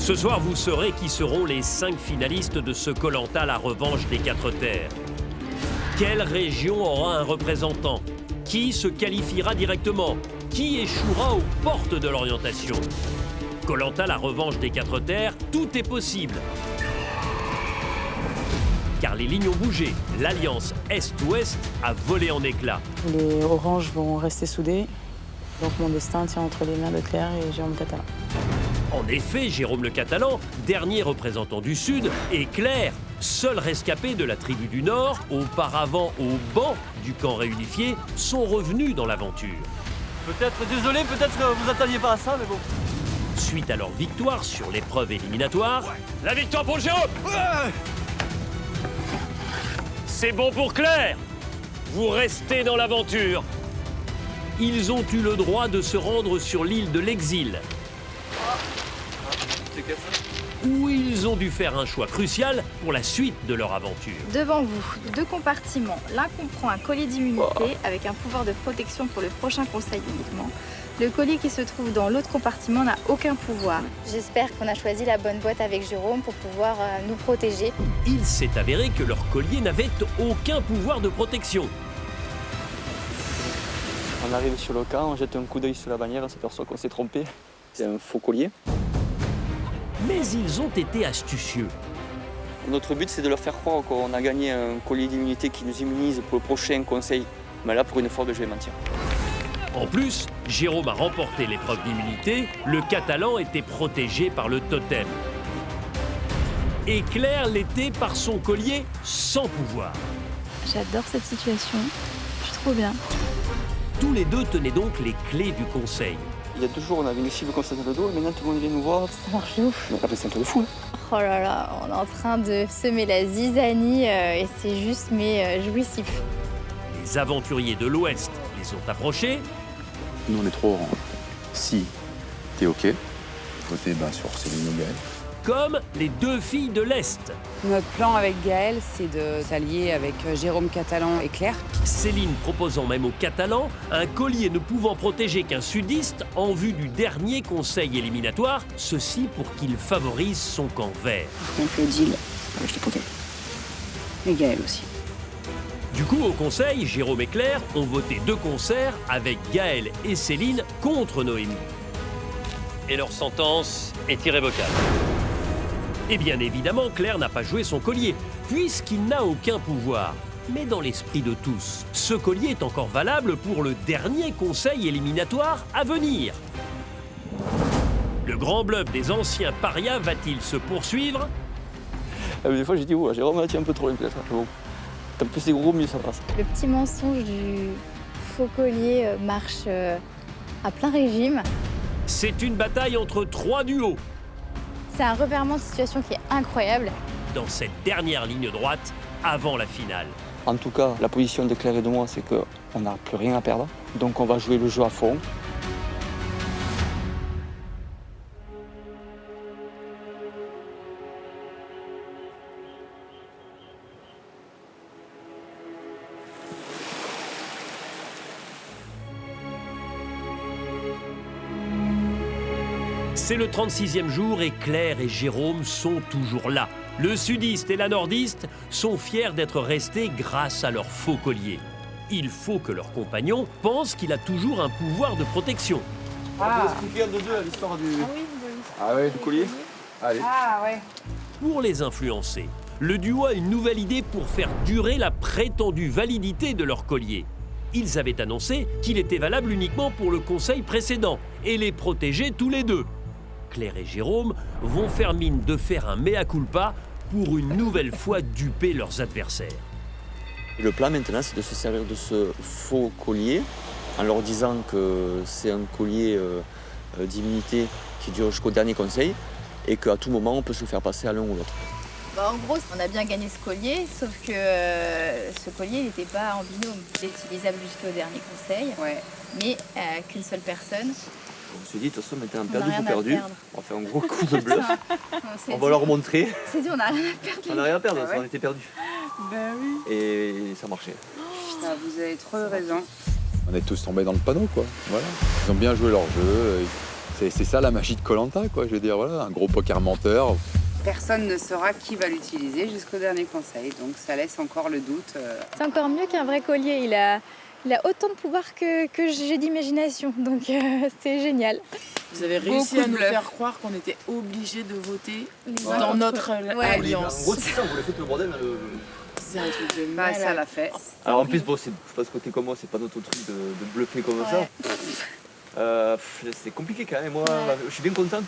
Ce soir, vous saurez qui seront les 5 finalistes de ce Koh-Lanta, la revanche des 4 terres. Quelle région aura un représentant? Qui se qualifiera directement? Qui échouera aux portes de l'orientation? Koh-Lanta, la revanche des 4 terres, tout est possible. Car les lignes ont bougé. L'alliance Est-Ouest a volé en éclats. Les oranges vont rester soudés. Donc mon destin tient entre les mains de Claire et Jérôme Catalan. En effet, Jérôme le Catalan, dernier représentant du Sud, et Claire, seul rescapé de la tribu du Nord, auparavant au banc du camp réunifié, sont revenus dans l'aventure. Peut-être, désolé, peut-être que vous attendiez pas à ça, mais bon. Suite à leur victoire sur l'épreuve éliminatoire, la victoire pour Jérôme! C'est bon pour Claire! Vous restez dans l'aventure. Ils ont eu le droit de se rendre sur l'île de l'Exil, où ils ont dû faire un choix crucial pour la suite de leur aventure. Devant vous, 2 compartiments. L'un comprend un collier d'immunité avec un pouvoir de protection pour le prochain conseil uniquement. Le collier qui se trouve dans l'autre compartiment n'a aucun pouvoir. J'espère qu'on a choisi la bonne boîte avec Jérôme pour pouvoir nous protéger. Il s'est avéré que leur collier n'avait aucun pouvoir de protection. On arrive sur le camp, on jette un coup d'œil sur la bannière, on s'aperçoit qu'on s'est trompé. C'est un faux collier. Mais ils ont été astucieux. Notre but, c'est de leur faire croire qu'on a gagné un collier d'immunité qui nous immunise pour le prochain conseil. Mais là, pour une fois, je vais mentir. En plus, Jérôme a remporté l'épreuve d'immunité, le Catalan était protégé par le totem. Et Claire l'était par son collier sans pouvoir. J'adore cette situation. Je suis trop bien. Tous les deux tenaient donc les clés du conseil. Il y a 2 jours, on avait une cible comme ça dans le dos, et maintenant tout le monde vient nous voir. Ça marche de ouf. Mais après, c'est un peu de fou. Oh là là, on est en train de semer la zizanie et c'est juste jouissif. Les aventuriers de l'Ouest les ont approchés. Nous, on est trop orange. Si t'es OK, votez sur Céline ou Gaël. Comme les 2 filles de l'Est. Notre plan avec Gaël, c'est de s'allier avec Jérôme Catalan et Claire. Céline proposant même aux Catalans un collier ne pouvant protéger qu'un sudiste en vue du dernier conseil éliminatoire, ceci pour qu'il favorise son camp vert. Donc le deal, je te protège. Et Gaël aussi. Du coup, au conseil, Jérôme et Claire ont voté de concert avec Gaël et Céline contre Noémie. Et leur sentence est irrévocable. Et bien évidemment, Claire n'a pas joué son collier, puisqu'il n'a aucun pouvoir. Mais dans l'esprit de tous, ce collier est encore valable pour le dernier conseil éliminatoire à venir. Le grand bluff des anciens parias va-t-il se poursuivre? Des fois, j'ai dit, oh, Jérôme, tu es un peu trop loin peut-être. Bon, tant plus c'est gros, mieux ça passe. Le petit mensonge du faux collier marche à plein régime. C'est une bataille entre 3 duos. C'est un revirement de situation qui est incroyable. Dans cette dernière ligne droite, avant la finale. En tout cas, la position de Claire et de moi, c'est qu'on n'a plus rien à perdre. Donc on va jouer le jeu à fond. C'est le 36e jour et Claire et Jérôme sont toujours là. Le sudiste et la nordiste sont fiers d'être restés grâce à leur faux collier. Il faut que leur compagnon pense qu'il a toujours un pouvoir de protection. On peut expliquer un de deux l'histoire du... Ah ouais, du collier. Allez. Ah ouais. Pour les influencer, le duo a une nouvelle idée pour faire durer la prétendue validité de leur collier. Ils avaient annoncé qu'il était valable uniquement pour le conseil précédent et les protéger tous les deux. Claire et Jérôme vont faire mine de faire un mea culpa pour une nouvelle fois duper leurs adversaires. Et le plan maintenant, c'est de se servir de ce faux collier en leur disant que c'est un collier d'immunité qui dure jusqu'au dernier conseil et qu'à tout moment, on peut se faire passer à l'un ou l'autre. En gros, on a bien gagné ce collier, sauf que ce collier n'était pas en binôme. Il est utilisable jusqu'au dernier conseil, mais qu'une seule personne. On s'est dit, de toute façon, maintenant, On a perdu rien pour à perdu. perdre. On va faire un gros coup de bluff. On On va leur montrer. s'est dit, on n'a rien à perdre. On n'a rien à perdre, on était perdus. Ben oui. Et ça marchait. Ah, vous avez trop raison. On est tous tombés dans le panneau, quoi. Voilà. Ils ont bien joué leur jeu. C'est ça la magie de Koh-Lanta, quoi. Je veux dire, voilà, un gros poker menteur. Personne ne saura qui va l'utiliser jusqu'au dernier conseil, donc ça laisse encore le doute. C'est encore mieux qu'un vrai collier, il a autant de pouvoir que j'ai d'imagination, donc c'est génial. Vous avez réussi Beaucoup à de nous bluff. faire croire qu'on était obligés de voter uns dans contre notre alliance. En gros, c'est ça, on voulait foutre le bordel dans le... C'est un truc de Bah, malade. ça l'a fait. Alors en plus, bon, je pense que t'es comme moi, c'est pas notre truc de bluffer comme ça. C'est compliqué quand même. Moi, je suis bien content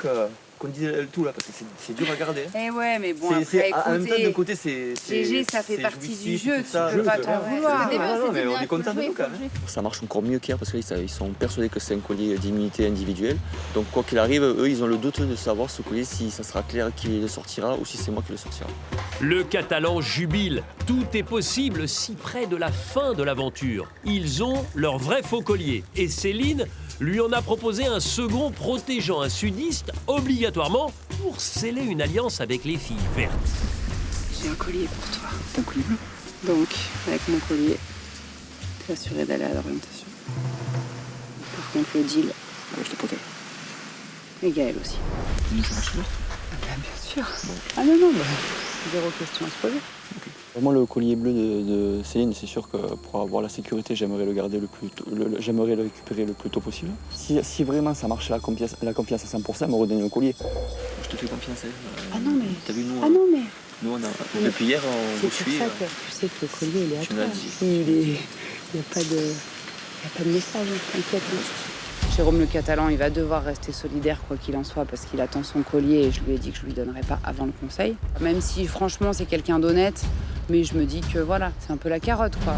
qu'on dise le tout là, parce que c'est dur à garder. Eh ouais, mais bon, C'est- après, en même temps, d'un écoutez, côté, c'est GG, ça fait c'est partie du jouissif, jeu, tout tu ça. peux pas t'en vouloir. Non, mais on est content de nous quand même. Ça marche encore mieux qu'hier parce qu'ils sont persuadés que c'est un collier d'immunité individuelle. Donc quoi qu'il arrive, eux, ils ont le doute de savoir ce collier, si ça sera Claire qui le sortira ou si c'est moi qui le sortira. Le Catalan jubile. Tout est possible si près de la fin de l'aventure. Ils ont leur vrai faux collier. Et Céline lui en a proposé un second protégeant un sudiste obligatoirement pour sceller une alliance avec les filles vertes. J'ai un collier pour toi. Un collier bleu. Donc, avec mon collier, t'es assuré d'aller à l'orientation. Par contre, le deal, Je te protège. et Gaël aussi. Ça marche bien. Bien sûr. Ah non, zéro question à se poser. Moi, le collier bleu de Céline, c'est sûr que pour avoir la sécurité, j'aimerais le garder j'aimerais le récupérer le plus tôt possible. Si vraiment ça marche la confiance à 100%, elle me redonne le collier. Je te fais confiance. Ah non, mais. T'as vu, nous, Ah non, mais. nous depuis hier, on C'est vous pour suit. ça que tu sais que le collier, il est à tu toi. m'as dit. Il n'y a pas de message, t'inquiète. Jérôme le Catalan, il va devoir rester solidaire quoi qu'il en soit parce qu'il attend son collier et je lui ai dit que je lui donnerais pas avant le conseil. Même si franchement c'est quelqu'un d'honnête, mais je me dis que voilà, c'est un peu la carotte quoi.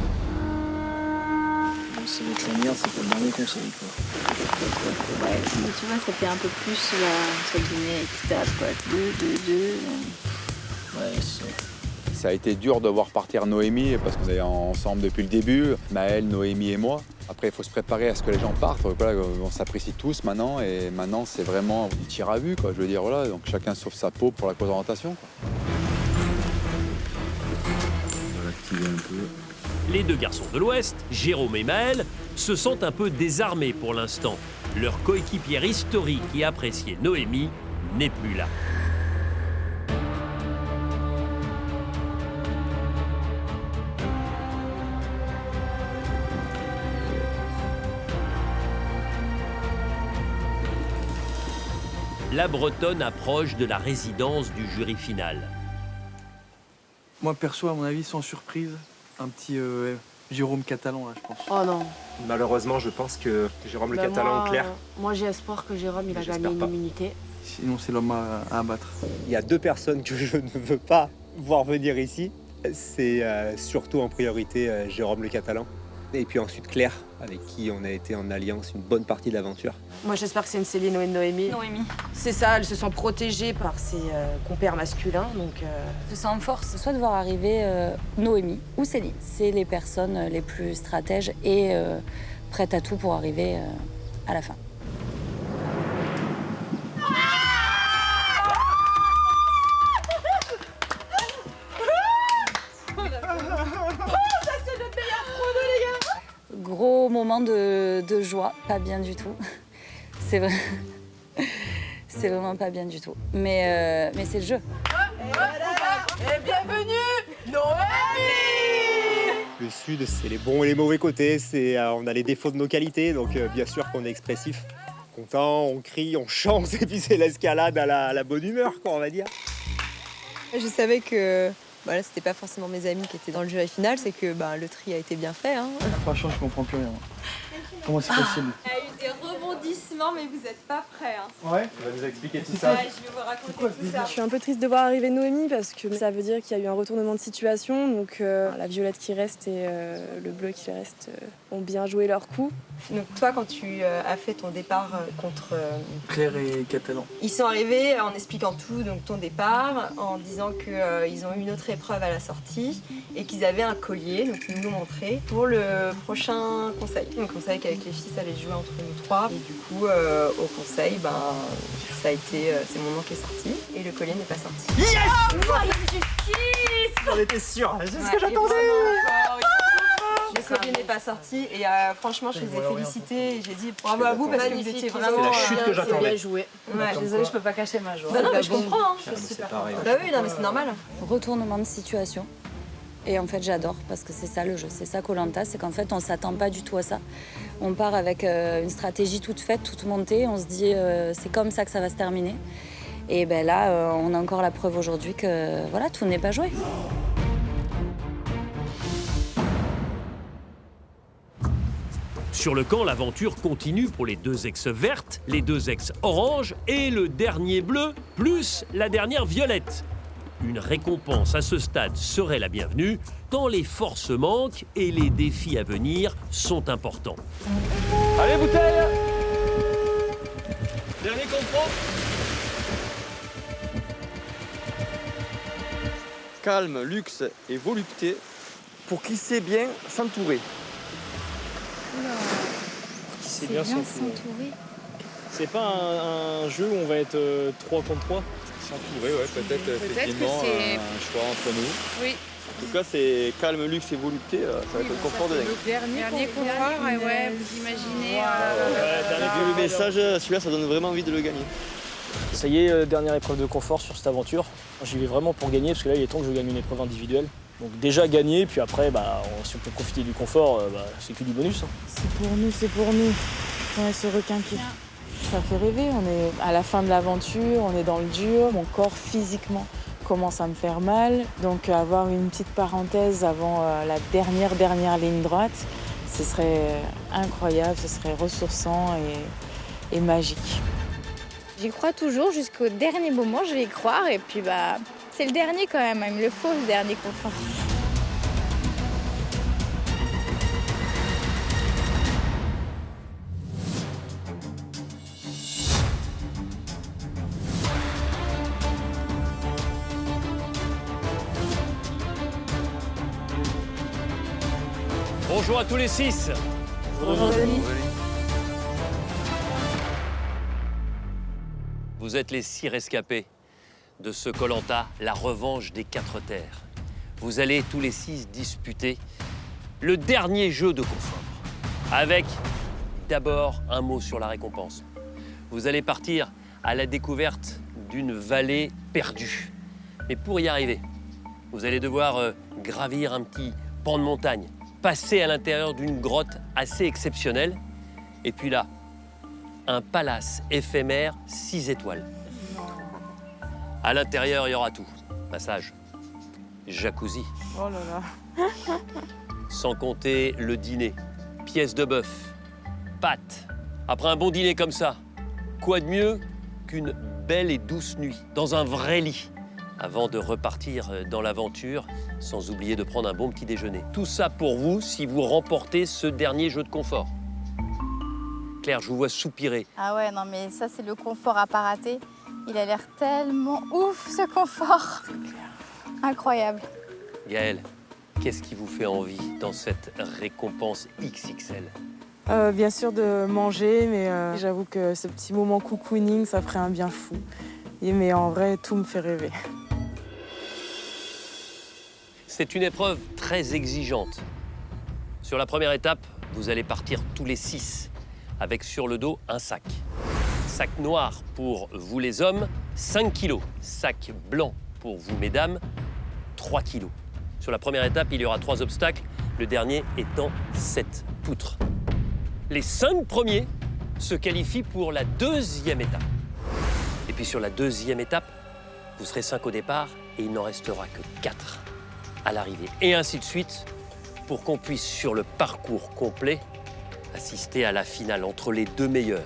C'est avec la merde, c'est pas le dernier conseil. Ouais, mais tu vois, ça fait un peu plus la entre guillemets équitable, quoi. 2. Ouais, Ça a été dur de voir partir Noémie parce qu'on est ensemble depuis le début, Maëlle, Noémie et moi. Après, il faut se préparer à ce que les gens partent. Voilà, on s'apprécie tous maintenant et maintenant, c'est vraiment du tir à vue. Quoi. Je veux dire, voilà, donc chacun sauve sa peau pour la cause d'orientation. on va l'activer un peu. Les deux garçons de l'Ouest, Jérôme et Maël, se sentent un peu désarmés pour l'instant. Leur coéquipière historique et appréciée Noémie n'est plus là. La Bretonne approche de la résidence du jury final. Moi, perso, à mon avis, sans surprise, un petit Jérôme Catalan, là, je pense. Oh non. Malheureusement, je pense que Jérôme le Bah, Catalan, moi, Claire, Moi, j'ai espoir que Jérôme, il a J'espère gagné une pas. immunité. Sinon, c'est l'homme à abattre. Il y a deux personnes que je ne veux pas voir venir ici. C'est surtout en priorité Jérôme le Catalan. Et puis ensuite Claire, avec qui on a été en alliance une bonne partie de l'aventure. Moi, j'espère que c'est une Céline ou une Noémie. Noémie. C'est ça, elle se sent protégée par ses compères masculins, donc... Je sens en force, soit de voir arriver Noémie ou Céline. C'est les personnes les plus stratèges et prêtes à tout pour arriver à la fin. Gros moment de joie, pas bien du tout. C'est vrai. C'est vraiment pas bien du tout. Mais c'est le jeu. Le Sud, c'est les bons et les mauvais côtés. On a les défauts de nos qualités, donc bien sûr qu'on est expressif. Content, on crie, on chante, et puis c'est l'escalade à la bonne humeur, quoi, on va dire. Je savais que voilà, c'était pas forcément mes amis qui étaient dans le jury final, c'est que le tri a été bien fait. Hein. Franchement, je comprends plus rien. Comment c'est possible? Il y a eu des rebondissements, mais vous n'êtes pas prêts. Hein. Ouais. Tu vas nous expliquer tout Ouais, je vais vous raconter tout ça. Je suis un peu triste de voir arriver Noémie parce que ça veut dire qu'il y a eu un retournement de situation. Donc la violette qui reste et le bleu qui reste ont bien joué leur coup. Donc toi, quand tu as fait ton départ contre... Claire et Catalan. Ils sont arrivés en expliquant tout, donc ton départ, en disant qu'ils ont eu une autre épreuve à la sortie et qu'ils avaient un collier, donc ils nous l'ont montré, pour le prochain conseil. Donc on savait qu'avec les filles, ça allait jouer entre nous trois. Et du coup, au conseil, ça a été, c'est mon nom qui est sorti et le collier n'est pas sorti. Yes! Oh, il y a justice! J'en étais sûr, c'est ce Ouais, que j'attendais. Le collier n'est pas sorti et franchement, je les ai félicités et j'ai dit bravo à vous parce que vous étiez vraiment... C'est la chute que j'attendais. Bien joué. Ouais. Désolée, je peux pas cacher ma joie. Bah non, mais je comprends. Hein. Ah, c'est pareil. Bah oui, non, mais c'est normal. Retournement de situation. Et en fait, j'adore parce que c'est ça le jeu, c'est ça Koh-Lanta, c'est qu'en fait, on s'attend pas du tout à ça. On part avec une stratégie toute faite, toute montée, on se dit c'est comme ça que ça va se terminer. Et ben là, on a encore la preuve aujourd'hui que voilà, tout n'est pas joué. Sur le camp, l'aventure continue pour les 2 ex vertes, les 2 ex orange et le dernier bleu, plus la dernière violette. Une récompense à ce stade serait la bienvenue, tant les forces manquent et les défis à venir sont importants. Allez, bouteille! Dernier comprend. Calme, luxe et volupté pour qui sait bien s'entourer. C'est bien s'entourer. C'est pas un jeu où on va être 3 contre 3? S'entourer, ouais, peut-être effectivement un choix entre nous. Oui. En tout cas, c'est calme, luxe et volupté, ça va être le confort de dingue. Dernier confort, ouais, vous imaginez. Vu le message, celui-là, ça donne vraiment envie de le gagner. Ça y est, dernière épreuve de confort sur cette aventure. J'y vais vraiment pour gagner, parce que là, il est temps que je gagne une épreuve individuelle. Donc déjà gagner, puis après, si on peut profiter du confort, c'est que du bonus. Hein. C'est pour nous. Ouais, ce requinquer. Ça fait rêver, on est à la fin de l'aventure, on est dans le dur, mon corps physiquement commence à me faire mal. Donc avoir une petite parenthèse avant la dernière ligne droite, ce serait incroyable, ce serait ressourçant et magique. J'y crois toujours jusqu'au dernier moment, je vais y croire et puis c'est le dernier quand même, il me le faut le dernier confort. Bonjour à tous les 6. Bonjour Denis. Vous êtes les 6 rescapés de ce Koh-Lanta, la revanche des 4 terres. Vous allez tous les 6 disputer le dernier jeu de confort. Avec d'abord un mot sur la récompense. Vous allez partir à la découverte d'une vallée perdue. Mais pour y arriver, vous allez devoir gravir un petit pan de montagne, passer à l'intérieur d'une grotte assez exceptionnelle. Et puis là, un palace éphémère 6 étoiles. À l'intérieur, il y aura tout. Massage, jacuzzi. Oh là là. Sans compter le dîner. Pièces de bœuf, pâtes. Après un bon dîner comme ça, quoi de mieux qu'une belle et douce nuit dans un vrai lit avant de repartir dans l'aventure, sans oublier de prendre un bon petit déjeuner. Tout ça pour vous si vous remportez ce dernier jeu de confort. Claire, je vous vois soupirer. Ah ouais, non mais ça c'est le confort à pas rater. Il a l'air tellement ouf ce confort. Incroyable. Gaëlle, qu'est-ce qui vous fait envie dans cette récompense XXL? Bien sûr de manger, mais j'avoue que ce petit moment cocooning, ça ferait un bien fou. Mais en vrai, tout me fait rêver. C'est une épreuve très exigeante. Sur la première étape, vous allez partir tous les 6, avec sur le dos un sac. Sac noir pour vous les hommes, 5 kilos. Sac blanc pour vous mesdames, 3 kilos. Sur la première étape, il y aura 3 obstacles, le dernier étant 7 poutres. Les 5 premiers se qualifient pour la 2e étape. Et puis sur la 2e étape, vous serez 5 au départ et il n'en restera que 4 à l'arrivée. Et ainsi de suite, pour qu'on puisse, sur le parcours complet, assister à la finale entre les 2 meilleurs.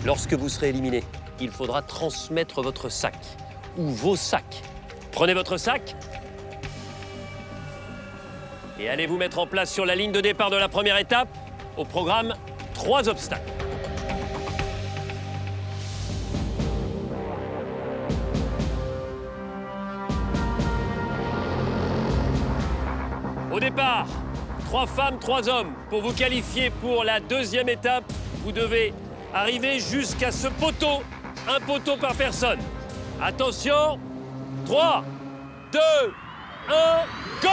Lorsque vous serez éliminé, il faudra transmettre votre sac ou vos sacs. Prenez votre sac et allez vous mettre en place sur la ligne de départ de la première étape. Au programme, 3 obstacles. Au départ, 3 femmes, 3 hommes. Pour vous qualifier pour la 2e étape, vous devez arriver jusqu'à ce poteau, un poteau par personne. Attention, 3, 2, 1, go!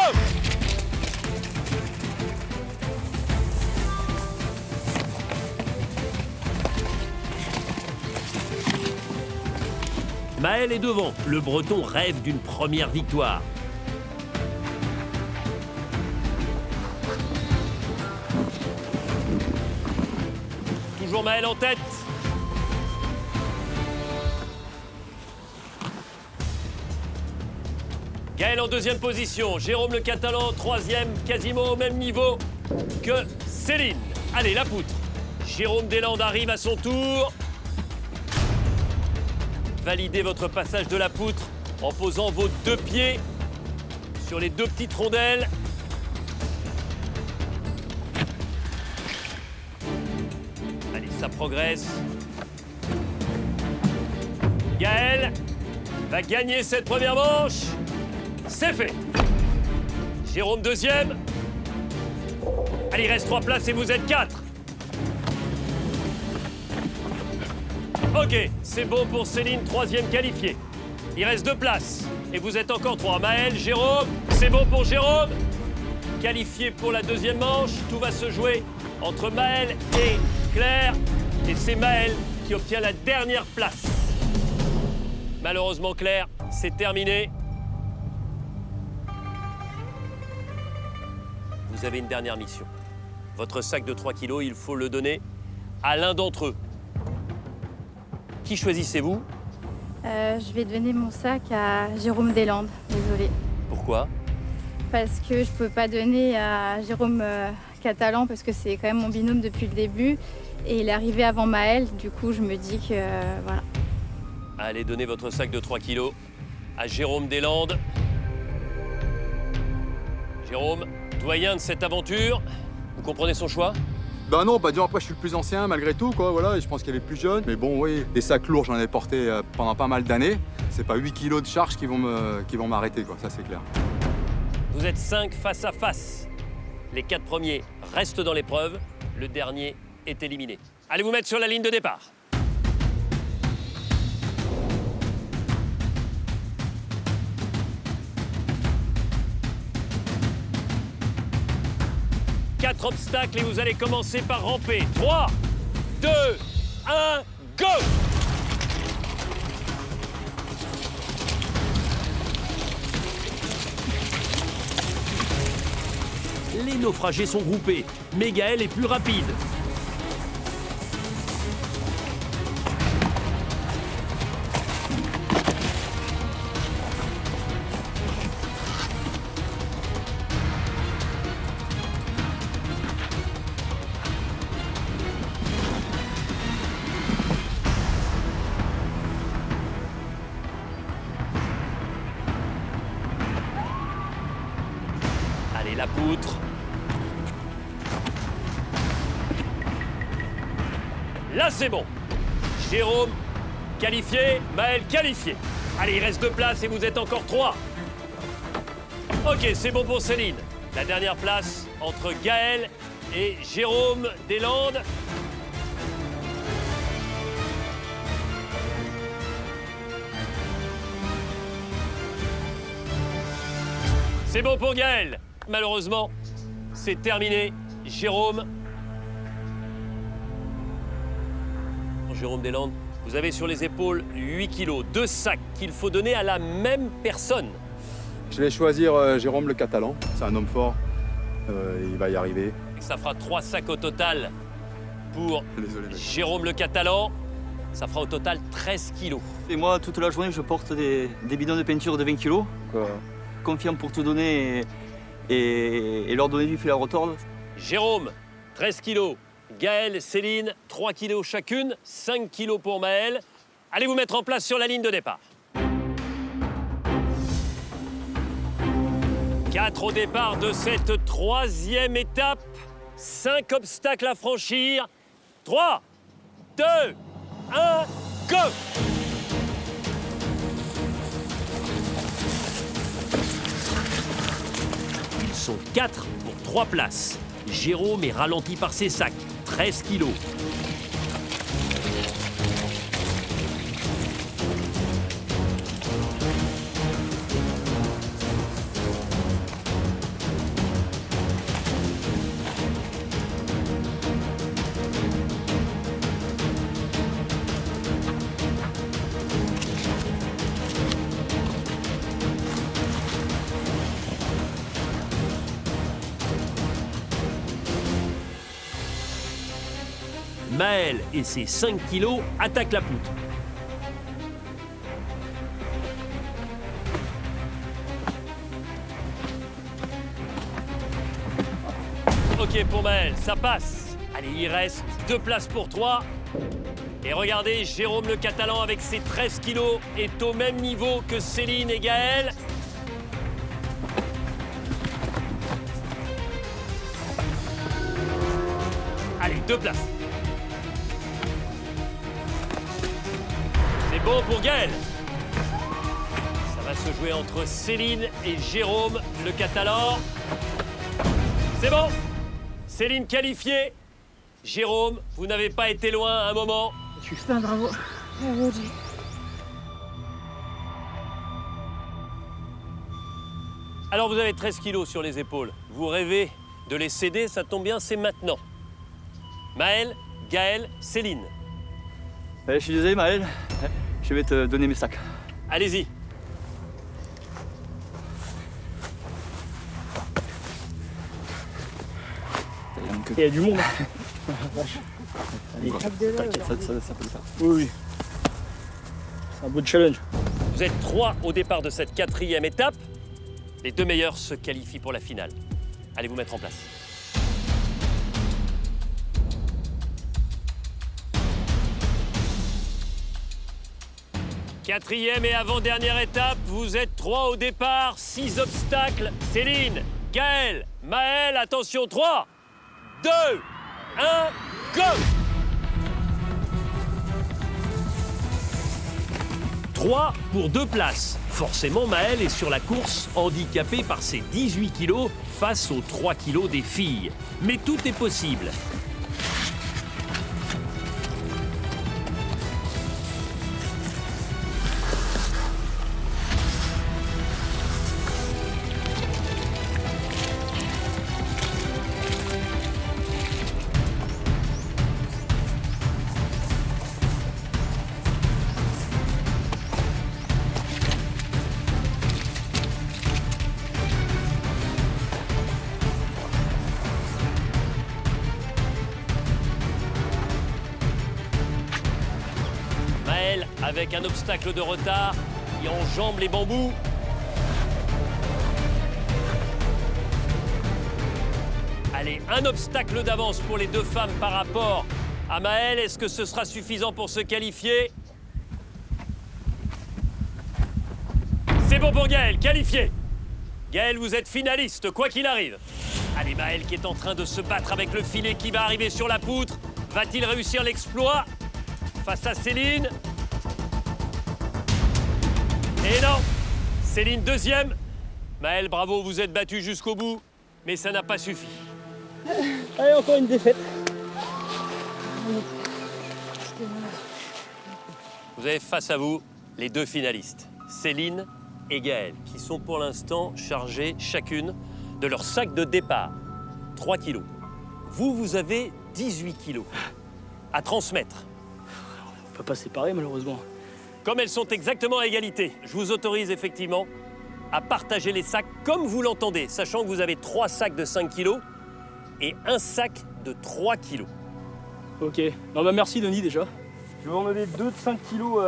Maël est devant. Le Breton rêve d'une première victoire. Toujours Maël en tête. Gaël en deuxième position. Jérôme le Catalan, troisième, quasiment au même niveau que Céline. Allez, la poutre. Jérôme Deslandes arrive à son tour. Validez votre passage de la poutre en posant vos 2 pieds sur les 2 petites rondelles. Allez, ça progresse. Gaël va gagner cette première manche. C'est fait. Jérôme deuxième. Allez, il reste 3 places et vous êtes 4. Ok, c'est bon pour Céline, troisième qualifiée. Il reste 2 places et vous êtes encore 3. Maël, Jérôme, c'est bon pour Jérôme. Qualifié pour la deuxième manche, tout va se jouer entre Maël et Claire. Et c'est Maël qui obtient la dernière place. Malheureusement, Claire, c'est terminé. Vous avez une dernière mission. Votre sac de 3 kilos, il faut le donner à l'un d'entre eux. Qui choisissez-vous? Je vais donner mon sac à Jérôme Deslandes, désolée. Pourquoi? Parce que je peux pas donner à Jérôme Catalan parce que c'est quand même mon binôme depuis le début. Et il est arrivé avant Maël, du coup je me dis que voilà. Allez, donnez votre sac de 3 kilos à Jérôme Deslandes. Jérôme, doyen de cette aventure, vous comprenez son choix? Ben non, disons après je suis le plus ancien malgré tout, quoi, voilà, et je pense qu'il y avait plus jeune. Mais bon, oui, des sacs lourds, j'en ai porté pendant pas mal d'années. C'est pas 8 kilos de charge qui vont m'arrêter, quoi, ça c'est clair. Vous êtes 5 face à face. Les 4 premiers restent dans l'épreuve, le dernier est éliminé. Allez vous mettre sur la ligne de départ. Quatre obstacles et vous allez commencer par ramper. 3, 2, 1, go! Les naufragés sont groupés, mais Gaël est plus rapide. Allez, la poutre. Là, c'est bon. Jérôme, qualifié. Maël, qualifié. Allez, il reste 2 places et vous êtes encore 3. Ok, c'est bon pour Céline. La dernière place entre Gaël et Jérôme Deslandes. C'est bon pour Gaël. Malheureusement, c'est terminé. Jérôme. Jérôme Deslandes, vous avez sur les épaules 8 kilos, 2 sacs qu'il faut donner à la même personne. Je vais choisir Jérôme le Catalan, c'est un homme fort, il va y arriver. Ça fera 3 sacs au total pour Désolé, Jérôme le Catalan. Ça fera au total 13 kilos. Et moi, toute la journée, je porte des bidons de peinture de 20 kilos. Confiant pour tout donner et leur donner du fil à retordre. Jérôme, 13 kilos. Gaël, Céline, 3 kilos chacune, 5 kilos pour Maël. Allez vous mettre en place sur la ligne de départ. 4 au départ de cette 3e étape. 5 obstacles à franchir. 3, 2, 1, go! Ils sont 4 pour 3 places. Jérôme est ralenti par ses sacs, 13 kilos. Maël et ses 5 kilos attaquent la poutre. Ok pour Maël, ça passe. Allez, il reste 2 places pour 3. Et regardez, Jérôme le Catalan avec ses 13 kilos est au même niveau que Céline et Gaël. Allez, 2 places. C'est bon pour Gaël. Ça va se jouer entre Céline et Jérôme le Catalan. C'est bon. Céline qualifiée. Jérôme, vous n'avez pas été loin à un moment. Putain, bravo. Bravo, Jay. Alors vous avez 13 kilos sur les épaules. Vous rêvez de les céder, ça tombe bien, c'est maintenant. Maël, Gaël, Céline. Je suis désolé Maël, je vais te donner mes sacs. Allez-y. Il y a du monde. Allez, t'inquiète, ça peut le faire. Oui. C'est un beau challenge. Vous êtes 3 au départ de cette 4e étape. Les 2 meilleurs se qualifient pour la finale. Allez vous mettre en place. Quatrième et avant-dernière étape, vous êtes 3 au départ, 6 obstacles. Céline, Gaël, Maël, attention, 3, 2, 1, go! 3 pour 2 places. Forcément, Maël est sur la course, handicapé par ses 18 kilos face aux 3 kilos des filles. Mais tout est possible. Avec un obstacle de retard, il enjambe les bambous. Allez, un obstacle d'avance pour les 2 femmes par rapport à Maël. Est-ce que ce sera suffisant pour se qualifier? C'est bon pour Gaël, qualifié. Gaël, vous êtes finaliste, quoi qu'il arrive. Allez, Maël qui est en train de se battre avec le filet qui va arriver sur la poutre. Va-t-il réussir l'exploit face à Céline? Et non, Céline 2e. Maël, bravo, vous êtes battu jusqu'au bout, mais ça n'a pas suffi. Allez, encore une défaite. Vous avez face à vous les 2 finalistes, Céline et Gaël, qui sont pour l'instant chargées chacune de leur sac de départ, 3 kilos. Vous avez 18 kilos à transmettre. On ne peut pas se séparer, malheureusement. Comme elles sont exactement à égalité, je vous autorise effectivement à partager les sacs comme vous l'entendez, sachant que vous avez 3 sacs de 5 kilos et un sac de 3 kilos. Ok. Non, bah merci Denis déjà. Je vais en donner 2 de 5 kilos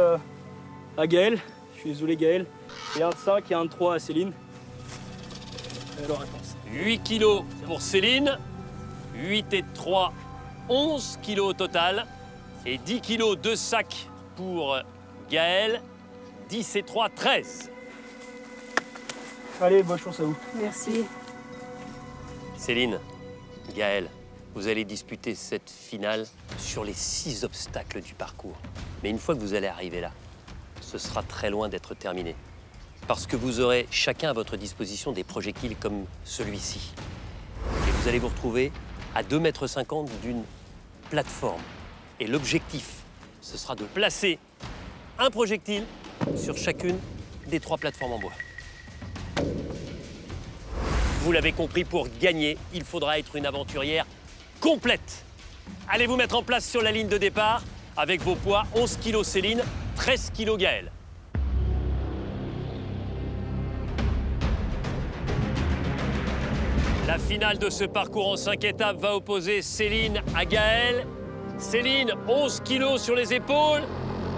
à Gaël. Je suis désolé Gaël. Et un de 5 et un de 3 à Céline. Alors attends. 8 kilos pour Céline, 8 et 3, 11 kilos au total. Et 10 kilos de sacs pour Gaël, 10 et 3, 13. Allez, bonne chance à vous. Merci. Céline, Gaël, vous allez disputer cette finale sur les 6 obstacles du parcours. Mais une fois que vous allez arriver là, ce sera très loin d'être terminé. Parce que vous aurez chacun à votre disposition des projectiles comme celui-ci. Et vous allez vous retrouver à 2,50 m d'une plateforme. Et l'objectif, ce sera de placer un projectile sur chacune des 3 plateformes en bois. Vous l'avez compris, pour gagner, il faudra être une aventurière complète. Allez vous mettre en place sur la ligne de départ avec vos poids 11 kg Céline, 13 kg Gaël. La finale de ce parcours en 5 étapes va opposer Céline à Gaël. Céline, 11 kilos sur les épaules.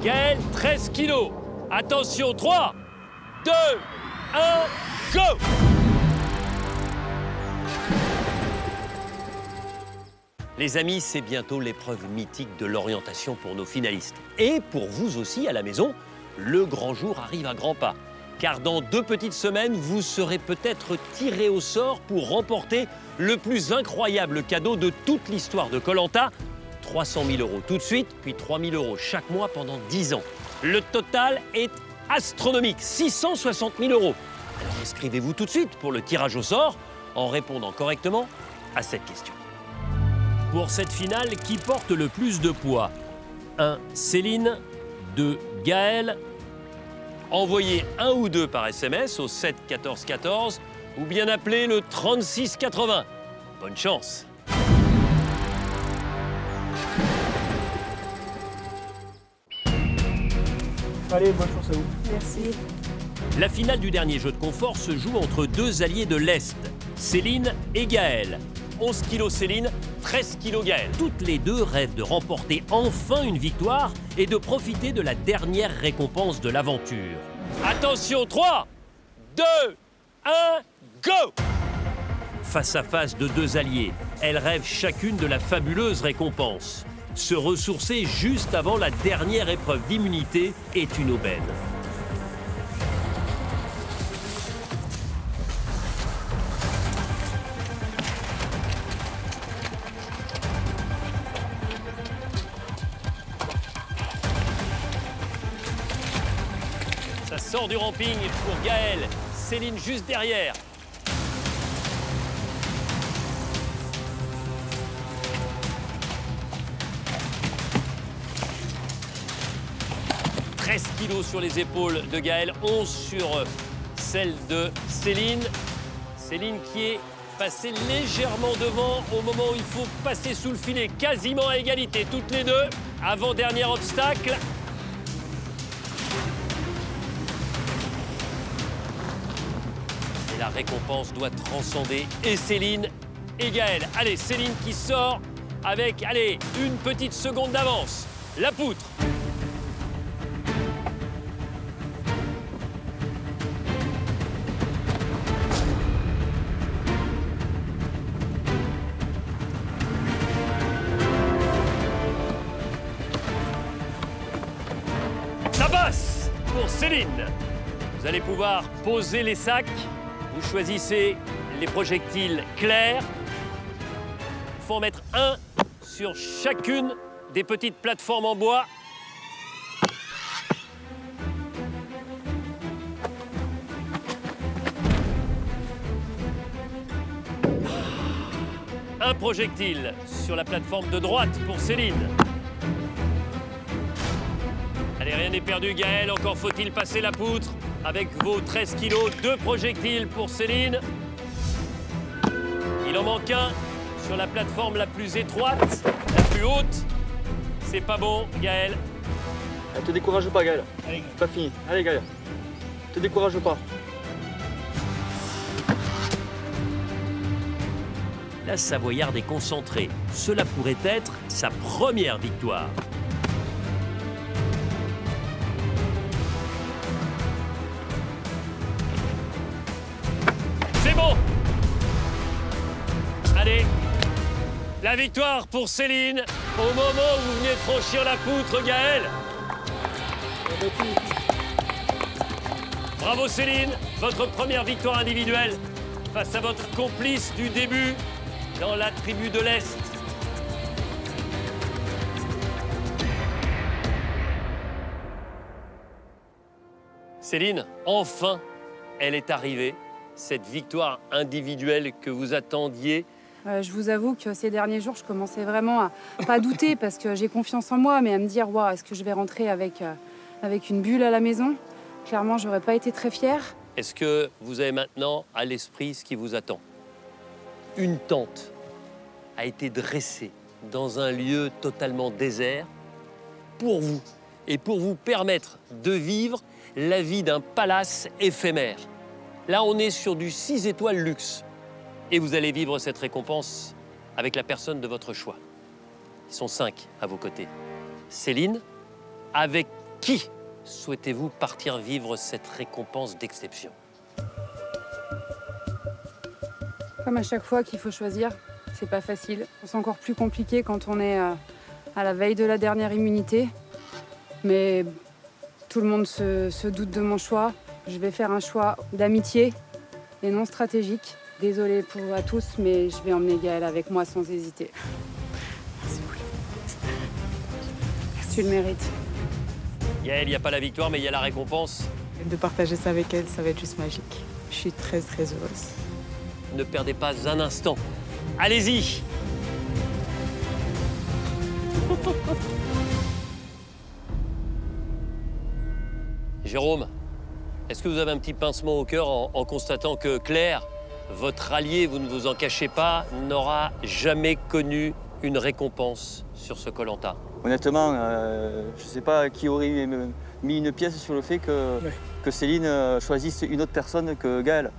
Gaël, 13 kilos. Attention, 3, 2, 1, go! Les amis, c'est bientôt l'épreuve mythique de l'orientation pour nos finalistes. Et pour vous aussi à la maison, le grand jour arrive à grands pas. Car dans 2 petites semaines, vous serez peut-être tiré au sort pour remporter le plus incroyable cadeau de toute l'histoire de Koh-Lanta. 300 000 € tout de suite, puis 3 000 € chaque mois pendant 10 ans. Le total est astronomique, 660 000 €. Alors inscrivez-vous tout de suite pour le tirage au sort en répondant correctement à cette question. Pour cette finale, qui porte le plus de poids? 1. Céline. 2. Gaël. Envoyez 1 ou 2 par SMS au 7 14 14 ou bien appelez le 36 80. Bonne chance! Allez, bonne chance à vous. Merci. La finale du dernier jeu de confort se joue entre 2 alliés de l'Est, Céline et Gaël. 11 kilos Céline, 13 kilos Gaël. Toutes les deux rêvent de remporter enfin une victoire et de profiter de la dernière récompense de l'aventure. Attention, 3, 2, 1, go! Face à face de 2 alliés, elles rêvent chacune de la fabuleuse récompense. Se ressourcer juste avant la dernière épreuve d'immunité est une aubaine. Ça sort du ramping pour Gaël, Céline juste derrière. « 13 kilos sur les épaules de Gaël, 11 sur celle de Céline. Céline qui est passée légèrement devant au moment où il faut passer sous le filet, quasiment à égalité, toutes les deux. Avant-dernier obstacle. Et la récompense doit transcender et Céline et Gaël. Allez, Céline qui sort avec, allez, une petite seconde d'avance. La poutre. Ça passe pour Céline. Vous allez pouvoir poser les sacs. Vous choisissez les projectiles clairs. Il faut en mettre un sur chacune des petites plateformes en bois. Un projectile sur la plateforme de droite pour Céline. Allez, rien n'est perdu, Gaël. Encore faut-il passer la poutre. Avec vos 13 kilos, 2 projectiles pour Céline. Il en manque un sur la plateforme la plus étroite, la plus haute. C'est pas bon, Gaël. Te décourage pas, Gaël. Allez, pas fini. Allez, Gaël. Te décourage pas. La Savoyarde est concentrée. Cela pourrait être sa première victoire. C'est bon! Allez, la victoire pour Céline. Au moment où vous venez de franchir la poutre, Gaël. Bravo Céline, votre première victoire individuelle face à votre complice du début dans la tribu de l'Est. Céline, enfin, elle est arrivée, cette victoire individuelle que vous attendiez. Je vous avoue que ces derniers jours, je commençais vraiment à pas douter parce que j'ai confiance en moi, mais à me dire, wow, est-ce que je vais rentrer avec une bulle à la maison? Clairement, j'aurais pas été très fière. Est-ce que vous avez maintenant à l'esprit ce qui vous attend? Une tente a été dressée dans un lieu totalement désert pour vous et pour vous permettre de vivre la vie d'un palace éphémère. Là, on est sur du 6 étoiles luxe et vous allez vivre cette récompense avec la personne de votre choix. Ils sont 5 à vos côtés. Céline, avec qui souhaitez-vous partir vivre cette récompense d'exception? Comme à chaque fois qu'il faut choisir, c'est pas facile. C'est encore plus compliqué quand on est à la veille de la dernière immunité. Mais tout le monde se doute de mon choix. Je vais faire un choix d'amitié et non stratégique. Désolée à tous, mais je vais emmener Gaël avec moi sans hésiter. Merci beaucoup. Tu le mérites. Gaël, il n'y a pas la victoire, mais il y a la récompense. De partager ça avec elle, ça va être juste magique. Je suis très heureuse. Ne perdez pas un instant. Allez-y! Jérôme, est-ce que vous avez un petit pincement au cœur en constatant que Claire, votre allié, vous ne vous en cachez pas, n'aura jamais connu une récompense sur ce Koh-Lanta? Honnêtement, je ne sais pas qui aurait mis une pièce sur le fait que Céline choisisse une autre personne que Gaël.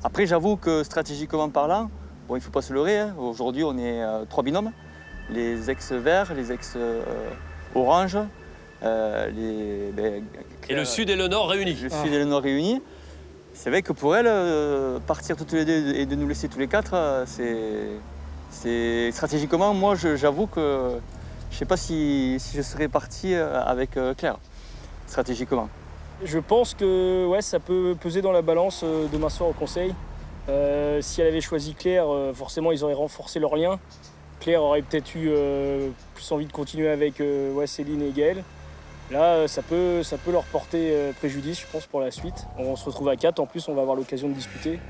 Après, j'avoue que stratégiquement parlant, bon, il ne faut pas se leurrer, hein. Aujourd'hui, on est 3 binômes, les ex-verts, les ex-orange, et le Sud et le Nord réunis. Le Sud et le Nord réunis. C'est vrai que pour elle, partir toutes les deux et de nous laisser tous les quatre, c'est stratégiquement, moi, j'avoue que je ne sais pas si je serais parti avec Claire, stratégiquement. Je pense que ouais, ça peut peser dans la balance demain soir au conseil. Si elle avait choisi Claire, forcément, ils auraient renforcé leur lien. Claire aurait peut-être eu plus envie de continuer avec Céline et Gaël. Là, ça peut leur porter préjudice, je pense, pour la suite. On se retrouve à 4, en plus, on va avoir l'occasion de discuter.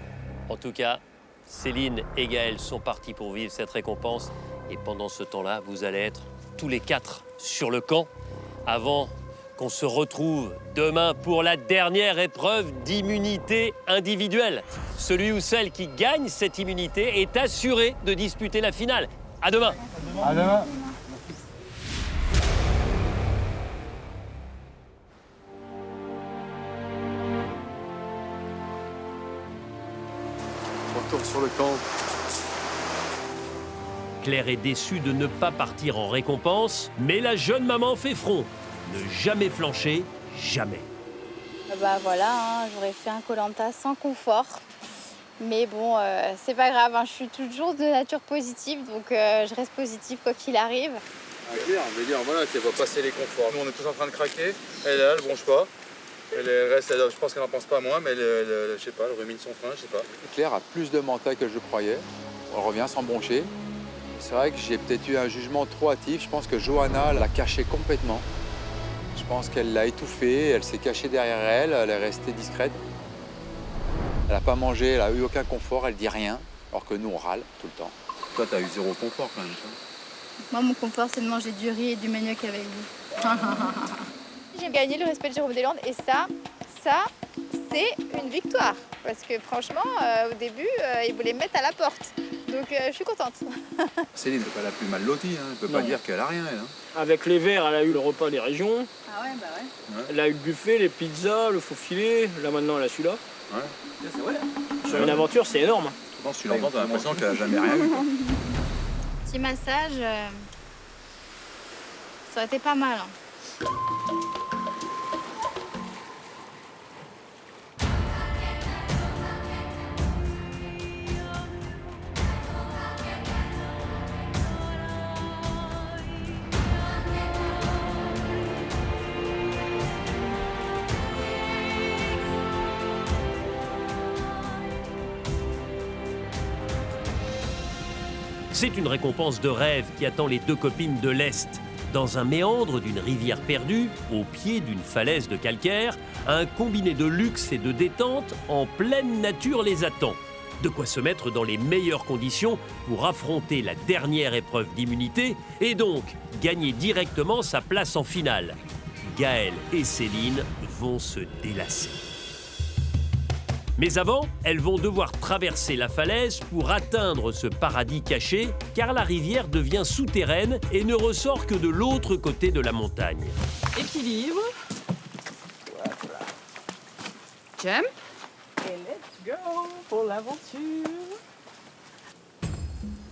En tout cas, Céline et Gaël sont partis pour vivre cette récompense. Et pendant ce temps-là, vous allez être tous les 4 sur le camp avant qu'on se retrouve demain pour la dernière épreuve d'immunité individuelle. Celui ou celle qui gagne cette immunité est assuré de disputer la finale. À demain. À demain. Retour sur le camp. Claire est déçue de ne pas partir en récompense, mais la jeune maman fait front. Ne jamais flancher, jamais. Bah voilà, hein, j'aurais fait un Koh-Lanta sans confort. Mais bon, c'est pas grave, hein, je suis toujours de nature positive, donc je reste positive quoi qu'il arrive. Claire, je veux dire, voilà, tu vas passer les conforts. Nous, on est tous en train de craquer. Elle est là, elle bronche pas. Elle reste, je pense qu'elle n'en pense pas à moi, mais je sais pas, elle rumine son frein, je sais pas. Claire a plus de mental que je croyais. Elle revient sans broncher. C'est vrai que j'ai peut-être eu un jugement trop hâtif. Je pense que Johanna l'a caché complètement. Je pense qu'elle l'a étouffée, elle s'est cachée derrière elle, elle est restée discrète. Elle n'a pas mangé, elle n'a eu aucun confort, elle dit rien, alors que nous on râle tout le temps. Toi, tu as eu zéro confort quand même. Moi, mon confort, c'est de manger du riz et du manioc avec vous. J'ai gagné le respect de Jérôme Deslandes et ça, c'est une victoire. Parce que franchement, au début, il voulait me mettre à la porte. Donc je suis contente. Céline n'est pas la plus mal lotie, hein. Elle ne peut pas dire qu'elle a rien, elle. Hein. Avec les verts, elle a eu le repas des régions. Ah ouais, bah ouais. Elle a eu le buffet, les pizzas, le faux filet. Là maintenant, elle a celui-là. Ouais. C'est vrai. Sur une aventure, c'est énorme. Je pense que tu l'entends, tu as l'impression qu'elle n'a jamais rien eu. Petit massage, ça aurait été pas mal. Hein. C'est une récompense de rêve qui attend les deux copines de l'Est. Dans un méandre d'une rivière perdue, au pied d'une falaise de calcaire, un combiné de luxe et de détente en pleine nature les attend. De quoi se mettre dans les meilleures conditions pour affronter la dernière épreuve d'immunité et donc gagner directement sa place en finale. Gaël et Céline vont se délasser. Mais avant, elles vont devoir traverser la falaise pour atteindre ce paradis caché, car la rivière devient souterraine et ne ressort que de l'autre côté de la montagne. Équilibre. Jump. Et let's go pour l'aventure.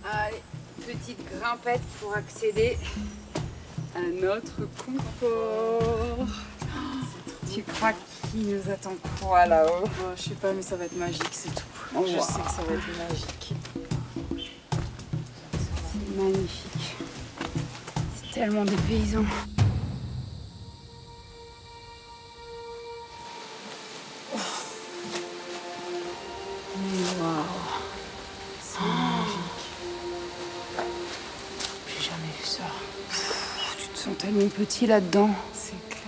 Allez, petite grimpette pour accéder à notre confort. Tu crois qu'il nous attend quoi là-haut? Je sais pas, mais ça va être magique, c'est tout. Oh, Je wow. sais que ça va être magique. C'est magnifique. C'est tellement dépaysant. Waouh, c'est magique. J'ai jamais vu ça. Tu te sens tellement petit là-dedans. C'est clair.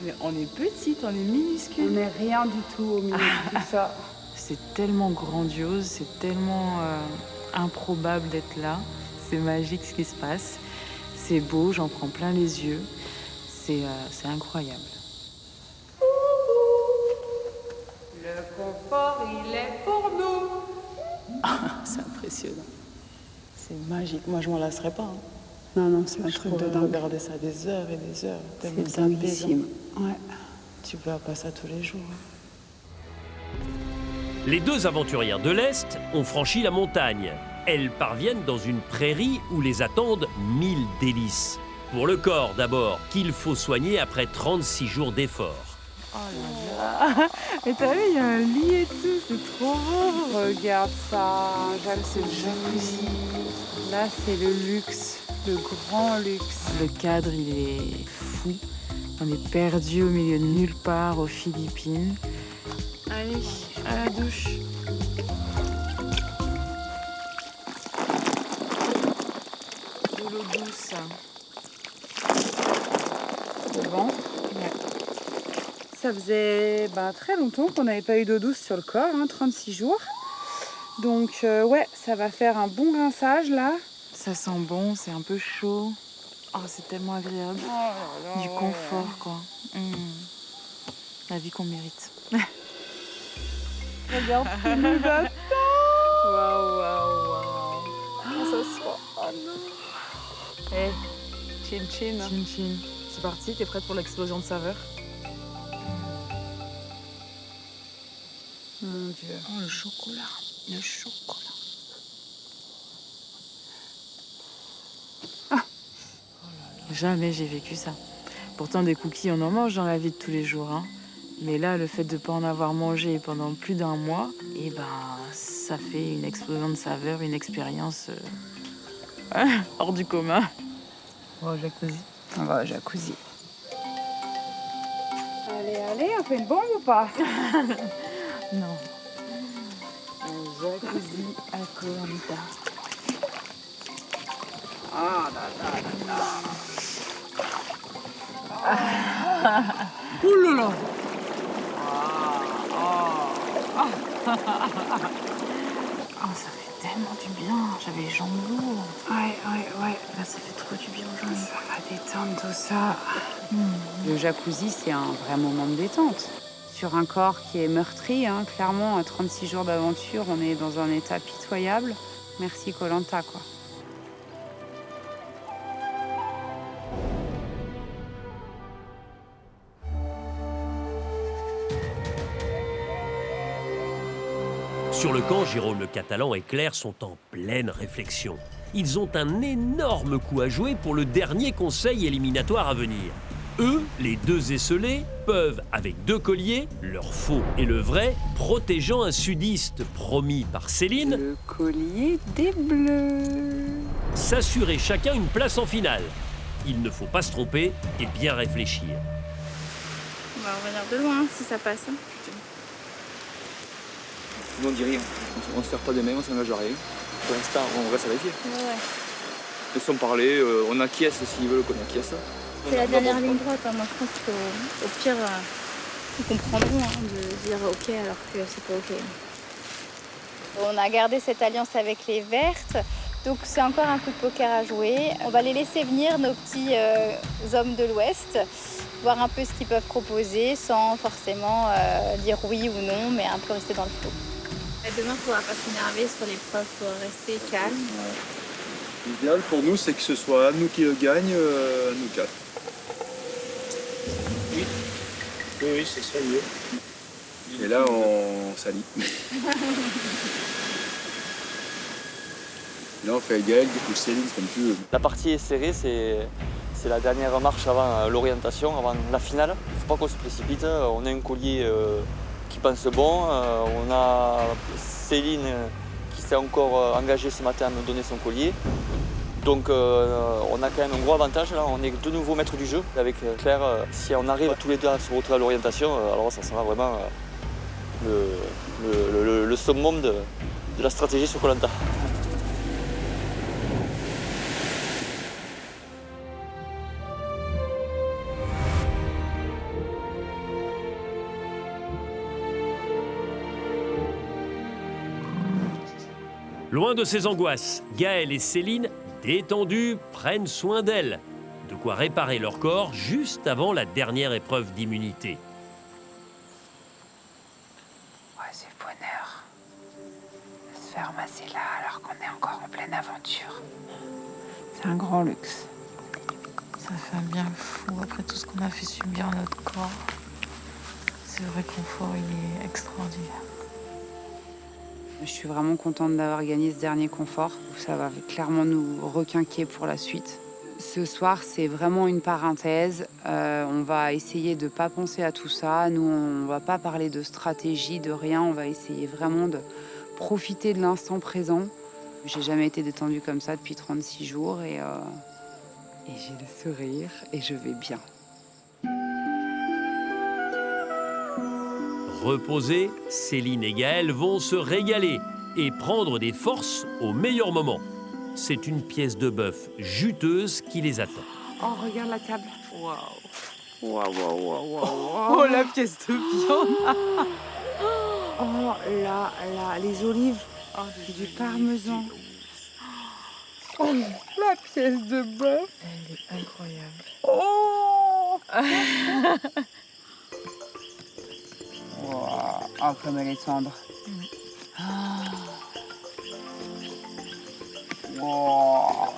Mais on est petite, on est minuscule. On n'est rien du tout au milieu de tout ça. C'est tellement grandiose, c'est tellement improbable d'être là. C'est magique ce qui se passe. C'est beau, j'en prends plein les yeux. C'est incroyable. Le confort, il est pour nous. C'est impressionnant. C'est magique. Moi, je m'en lasserai pas. Hein. Non, c'est un truc de dingue. Regarder ça des heures et des heures. C'est dinguissime. Ouais. Tu vois pas ça tous les jours. Les deux aventurières de l'Est ont franchi la montagne. Elles parviennent dans une prairie où les attendent 1000 délices. Pour le corps d'abord, qu'il faut soigner après 36 jours d'efforts. Oh là là. Mais t'as vu, il y a un lit et tout, c'est trop beau. Regarde ça, c'est le jacuzzi. Là, c'est le luxe, le grand luxe. Le cadre, il est fou. On est perdu au milieu de nulle part aux Philippines. Allez, à la douche. De l'eau douce. C'est bon. Ouais. Ça faisait très longtemps qu'on n'avait pas eu d'eau douce sur le corps, 36 jours. Donc ouais, ça va faire un bon rinçage là. Ça sent bon, c'est un peu chaud. Oh, c'est tellement agréable. Oh là là, du confort, quoi. La vie qu'on mérite. Regarde ce qui nous attend. Waouh. On s'assoit. Oh non. Hey, chin chin. Chin chin. C'est parti, t'es prête pour l'explosion de saveurs? Mon Dieu. Oh, le chocolat. Le chocolat. Jamais j'ai vécu ça. Pourtant, des cookies, on en mange dans la vie de tous les jours. Hein. Mais là, le fait de ne pas en avoir mangé pendant plus d'un mois, ça fait une explosion de saveurs, une expérience hors du commun. On va au jacuzzi. On va au jacuzzi. Allez, on fait une bombe ou pas? Non. Un jacuzzi à Koh Lanta. Ah là là là là. Ouh là là. Oh, ça fait tellement du bien. J'avais les jambes lourdes. Ouais. Là, ça fait trop du bien aux jambes. Ça va détendre tout ça. Le jacuzzi, c'est un vrai moment de détente. Sur un corps qui est meurtri, clairement, à 36 jours d'aventure, on est dans un état pitoyable. Merci Koh Lanta, quoi. Sur le camp, Jérôme le Catalan et Claire sont en pleine réflexion. Ils ont un énorme coup à jouer pour le dernier conseil éliminatoire à venir. Eux, les deux esselés, peuvent, avec 2 colliers, leur faux et le vrai, protégeant un sudiste promis par Céline, le collier des bleus, s'assurer chacun une place en finale. Il ne faut pas se tromper et bien réfléchir. On va revenir de loin si ça passe. Nous on dit rien, on se serre pas des mains, on s'engage à rien. Pour l'instant, on reste à la vie. Ouais. Laissons parler, on acquiesce s'ils veulent qu'on acquiesce. C'est la dernière ligne droite, moi je pense qu'au pire, ils comprendront de dire ok alors que c'est pas ok. On a gardé cette alliance avec les vertes, donc c'est encore un coup de poker à jouer. On va les laisser venir, nos petits hommes de l'Ouest, voir un peu ce qu'ils peuvent proposer sans forcément dire oui ou non, mais un peu rester dans le flot. Demain, il ne faudra pas s'énerver sur l'épreuve, il faudra rester calme. Ouais. L'idéal pour nous, c'est que ce soit nous qui le gagne, nous 4. Oui, c'est ça mieux. Et là, on s'allie. Là, on fait avec Gaël, ou Céline, c'est comme tu veux. La partie est serrée, c'est la dernière marche avant l'orientation, avant la finale. Il ne faut pas qu'on se précipite. On a un collier qui pense bon. On a Céline qui s'est encore engagée ce matin à me donner son collier. Donc on a quand même un gros avantage là. On est de nouveau maître du jeu avec Claire. Si on arrive tous les deux à se retrouver à l'orientation, alors ça sera vraiment le summum de la stratégie sur Koh-Lanta. Loin de ses angoisses, Gaël et Céline, détendues, prennent soin d'elles. De quoi réparer leur corps juste avant la dernière épreuve d'immunité. Ouais, c'est le bonheur. De se faire ramasser là alors qu'on est encore en pleine aventure. C'est un grand luxe. Ça fait un bien fou après tout ce qu'on a fait subir à notre corps. Ce réconfort, il est extraordinaire. Je suis vraiment contente d'avoir gagné ce dernier confort. Ça va clairement nous requinquer pour la suite. Ce soir, c'est vraiment une parenthèse. On va essayer de ne pas penser à tout ça. Nous, on ne va pas parler de stratégie, de rien. On va essayer vraiment de profiter de l'instant présent. J'ai jamais été détendue comme ça depuis 36 jours et j'ai le sourire et je vais bien. Reposées, Céline et Gaël vont se régaler et prendre des forces au meilleur moment. C'est une pièce de bœuf juteuse qui les attend. Oh, regarde la table. Waouh. Waouh, waouh, waouh, waouh. Oh, la pièce de viande. Oh là, les olives. Oh, du parmesan. Oh, la pièce de bœuf. Elle est incroyable. Oh. Oh, comme elle est tendre. Wow.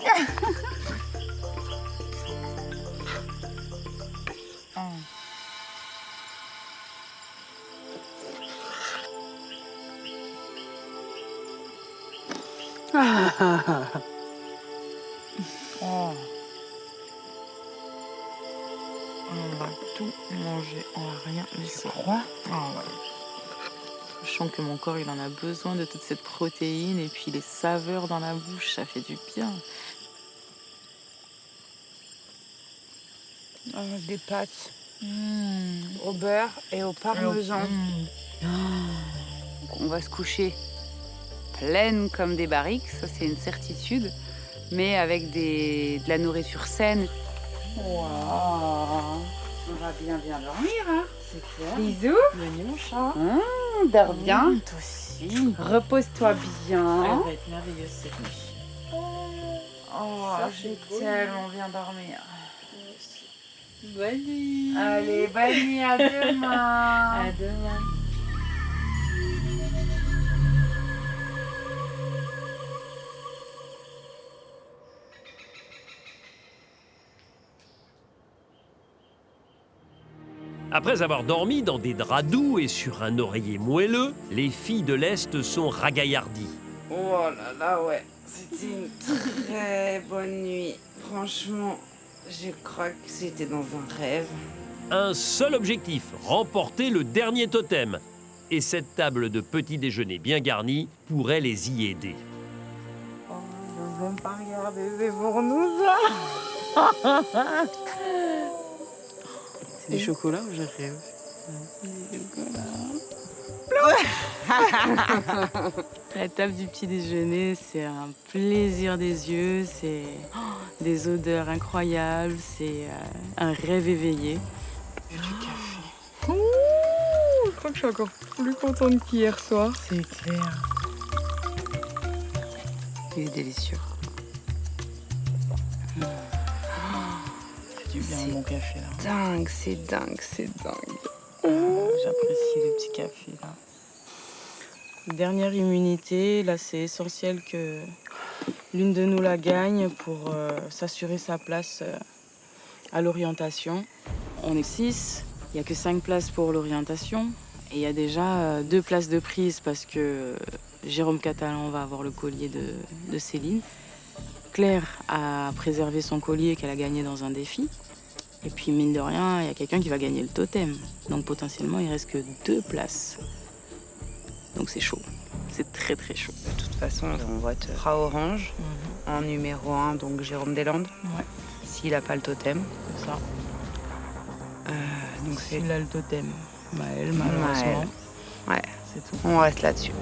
Oh. On va tout manger, on va rien laisser. Quoi? Oh, ouais. Je sens que mon corps il en a besoin de toute cette protéine et puis les saveurs dans la bouche, ça fait du bien. Oh, des pâtes au beurre et au parmesan. On va se coucher pleine comme des barriques, ça c'est une certitude, mais avec de la nourriture saine. Wow. On va bien dormir, hein. C'est clair. Bisous. Bienvenue mon chat. Dors bien. Toi aussi. Repose-toi bien. Elle va être merveilleuse cette nuit. Oh, j'ai tellement bien dormir. Bonne nuit. Allez, bonne nuit, à demain. À demain. Après avoir dormi dans des draps doux et sur un oreiller moelleux, les filles de l'Est sont ragaillardies. Oh là là, ouais. C'était une très bonne nuit. Franchement, je crois que c'était dans un rêve. Un seul objectif, remporter le dernier totem. Et cette table de petit déjeuner bien garnie pourrait les y aider. Oh, ils ne vont pas regarder, c'est pour nous ça. C'est des chocolats ou je rêve? La table du petit déjeuner, c'est un plaisir des yeux, c'est des odeurs incroyables, c'est un rêve éveillé. Du café. Ouh, je crois que je suis encore plus contente qu'hier soir. C'est clair. Il est délicieux. Du bien C'est mon café là. dingue, c'est dingue. J'apprécie le petit café là. Dernière immunité, là c'est essentiel que l'une de nous la gagne pour s'assurer sa place à l'orientation. On est 6, il n'y a que 5 places pour l'orientation et il y a déjà 2 places de prise parce que Jérôme Catalan va avoir le collier de Céline. Claire a préservé son collier qu'elle a gagné dans un défi. Et puis, mine de rien, il y a quelqu'un qui va gagner le totem. Donc, potentiellement, il reste que 2 places. Donc, c'est chaud. C'est très, très chaud. De toute façon, on vote Rat Orange en numéro 1, donc Jérôme Deslandes. Ouais. S'il n'a pas le totem. C'est ça. Donc s'il a le totem, Maël, malheureusement. Ouais, c'est tout. On reste là-dessus.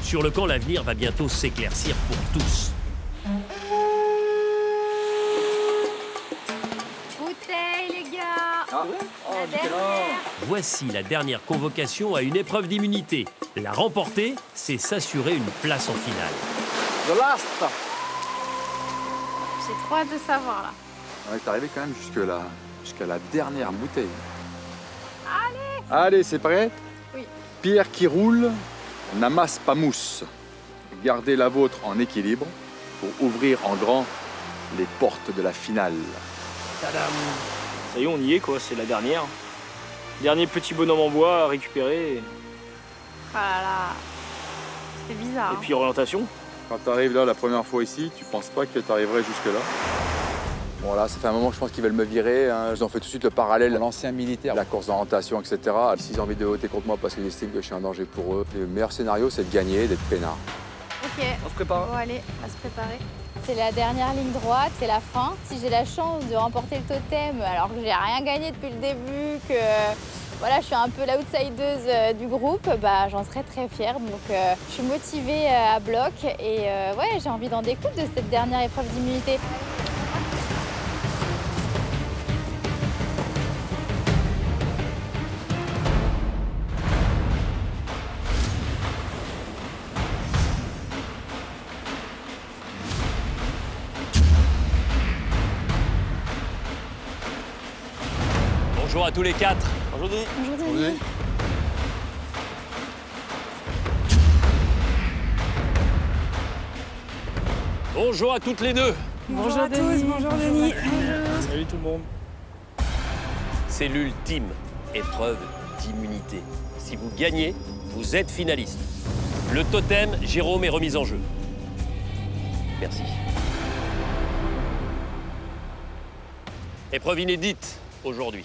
Sur le camp, l'avenir va bientôt s'éclaircir pour tous. Bouteille, les gars. La dernière. Voici la dernière convocation à une épreuve d'immunité. La remporter, c'est s'assurer une place en finale. The last. J'ai trop hâte de savoir, là. On est arrivé quand même jusqu'à la dernière bouteille. Allez. Allez, c'est prêt? Oui. Pierre qui roule n'amasse pas mousse. Gardez la vôtre en équilibre pour ouvrir en grand les portes de la finale. Tadam! Ça y est, on y est, quoi. C'est la dernière. Dernier petit bonhomme en bois à récupérer. Oh là là. C'est bizarre. Et puis orientation. Quand tu arrives là la première fois ici, tu penses pas que tu arriverais jusque-là. Bon là, ça fait un moment que je pense qu'ils veulent me virer. Hein. Ils ont fait tout de suite le parallèle à l'ancien militaire, la course d'orientation, etc. S'ils ont envie de voter contre moi parce qu'ils estiment que je suis un danger pour eux, le meilleur scénario, c'est de gagner, d'être peinard. Ok. On se prépare. Bon, allez, on va se préparer. C'est la dernière ligne droite, c'est la fin. Si j'ai la chance de remporter le totem alors que j'ai rien gagné depuis le début, que voilà, je suis un peu l'outsideuse du groupe, bah, j'en serais très fière. Donc je suis motivée à bloc et ouais, j'ai envie d'en découdre de cette dernière épreuve d'immunité. Bonjour à tous les 4. Bonjour Denis. Bonjour Denis. Bonjour à toutes les deux. Bonjour à tous, bonjour Denis. Salut tout le monde. C'est l'ultime épreuve d'immunité. Si vous gagnez, vous êtes finaliste. Le totem, Jérôme, est remis en jeu. Merci. Épreuve inédite aujourd'hui,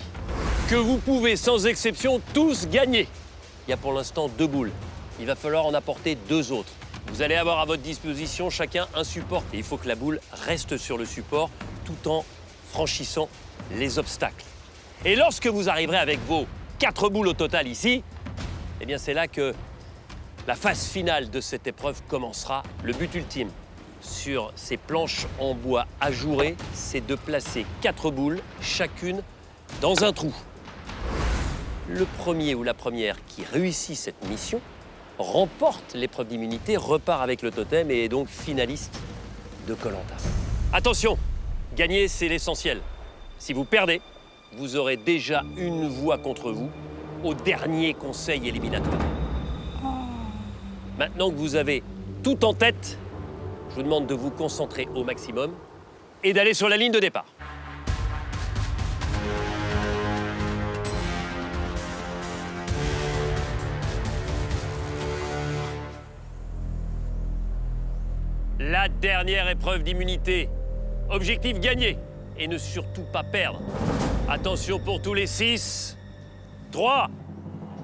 que vous pouvez sans exception tous gagner. Il y a pour l'instant 2 boules. Il va falloir en apporter 2 autres. Vous allez avoir à votre disposition chacun un support. Et il faut que la boule reste sur le support tout en franchissant les obstacles. Et lorsque vous arriverez avec vos 4 boules au total ici, eh bien c'est là que la phase finale de cette épreuve commencera. Le but ultime sur ces planches en bois ajourées, c'est de placer 4 boules, chacune dans un trou. Le premier ou la première qui réussit cette mission remporte l'épreuve d'immunité, repart avec le totem et est donc finaliste de Koh-Lanta. Attention, gagner, c'est l'essentiel. Si vous perdez, vous aurez déjà une voix contre vous au dernier conseil éliminatoire. Maintenant que vous avez tout en tête, je vous demande de vous concentrer au maximum et d'aller sur la ligne de départ. La dernière épreuve d'immunité. Objectif gagner et ne surtout pas perdre. Attention pour tous les 6. 3,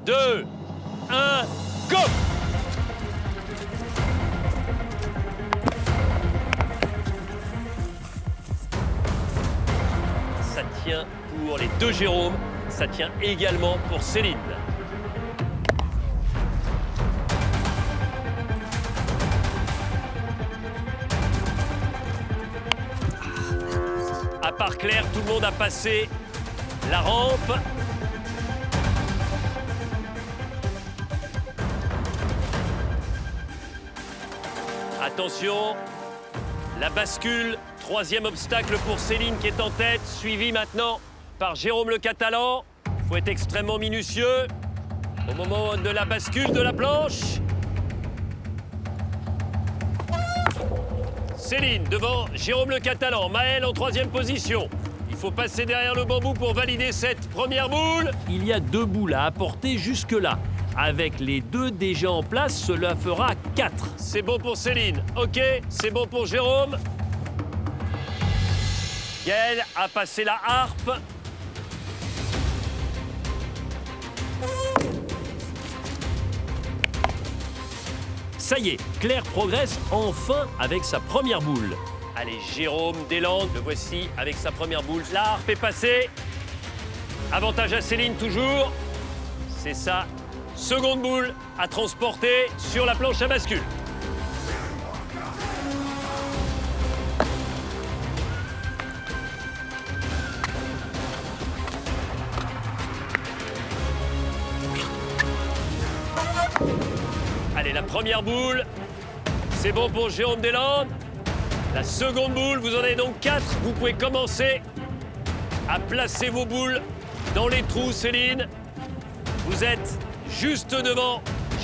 2, 1, go! Ça tient pour les 2 Jérôme, ça tient également pour Céline. À part Claire, tout le monde a passé la rampe. Attention, la bascule, 3e obstacle pour Céline qui est en tête, suivi maintenant par Jérôme le Catalan. Il faut être extrêmement minutieux au moment de la bascule de la planche. Céline devant Jérôme le Catalan. Maël en 3e position. Il faut passer derrière le bambou pour valider cette première boule. Il y a 2 boules à apporter jusque-là. Avec les 2 déjà en place, cela fera 4. C'est bon pour Céline. OK, c'est bon pour Jérôme. Gaël a passé la harpe. Ça y est, Claire progresse enfin avec sa première boule. Allez, Jérôme Deslandes, le voici avec sa première boule. La harpe est passée. Avantage à Céline toujours. C'est sa seconde boule à transporter sur la planche à bascule. Allez, la première boule, c'est bon pour Jérôme Deslandes. La seconde boule, vous en avez donc 4. Vous pouvez commencer à placer vos boules dans les trous, Céline. Vous êtes juste devant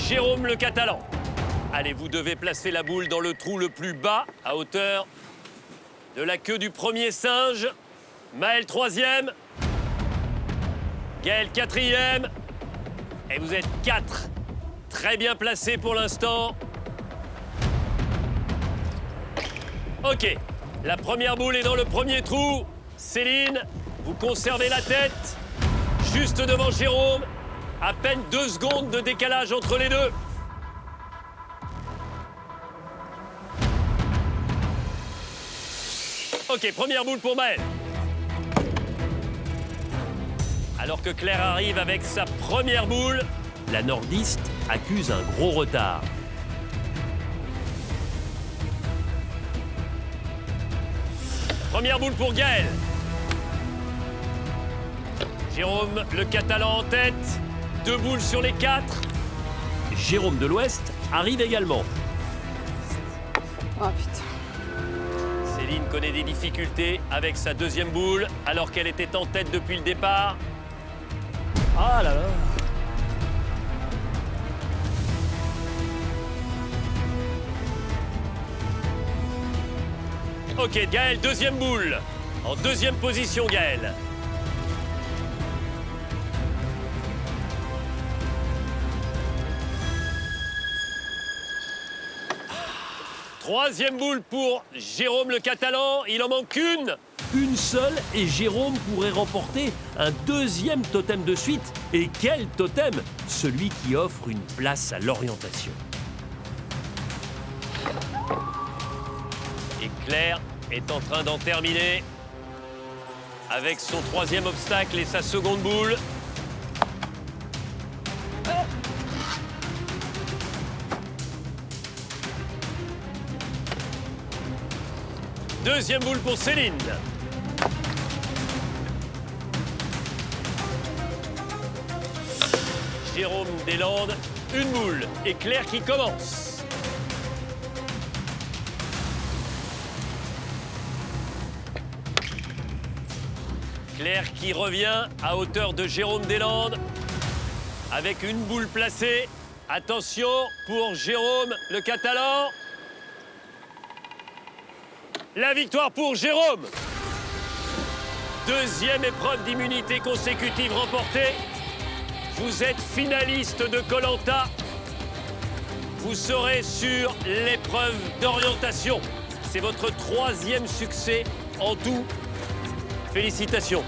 Jérôme le Catalan. Allez, vous devez placer la boule dans le trou le plus bas, à hauteur de la queue du premier singe. Maël 3e. Gaël 4e. Et vous êtes 4. Très bien placé pour l'instant. OK. La première boule est dans le premier trou. Céline, vous conservez la tête. Juste devant Jérôme. À peine 2 secondes de décalage entre les deux. OK, première boule pour Maël. Alors que Claire arrive avec sa première boule, la nordiste accuse un gros retard. Première boule pour Gaël. Jérôme le Catalan en tête. 2 boules sur les 4. Jérôme de l'Ouest arrive également. Oh putain. Céline connaît des difficultés avec sa 2e boule, alors qu'elle était en tête depuis le départ. Ah là là. OK, Gaël, 2e boule. En 2e position, Gaël. Troisième boule pour Jérôme le Catalan. Il en manque une. Une seule et Jérôme pourrait remporter un 2e totem de suite. Et quel totem? Celui qui offre une place à l'orientation. Et Claire est en train d'en terminer avec son 3e obstacle et sa seconde boule. Deuxième boule pour Céline. Jérôme Deslandes, une boule. Et Claire qui commence. Claire qui revient à hauteur de Jérôme Deslandes avec une boule placée. Attention pour Jérôme le Catalan. La victoire pour Jérôme. 2e épreuve d'immunité consécutive remportée. Vous êtes finaliste de Koh-Lanta. Vous serez sur l'épreuve d'orientation. C'est votre 3e succès en tout. Félicitations.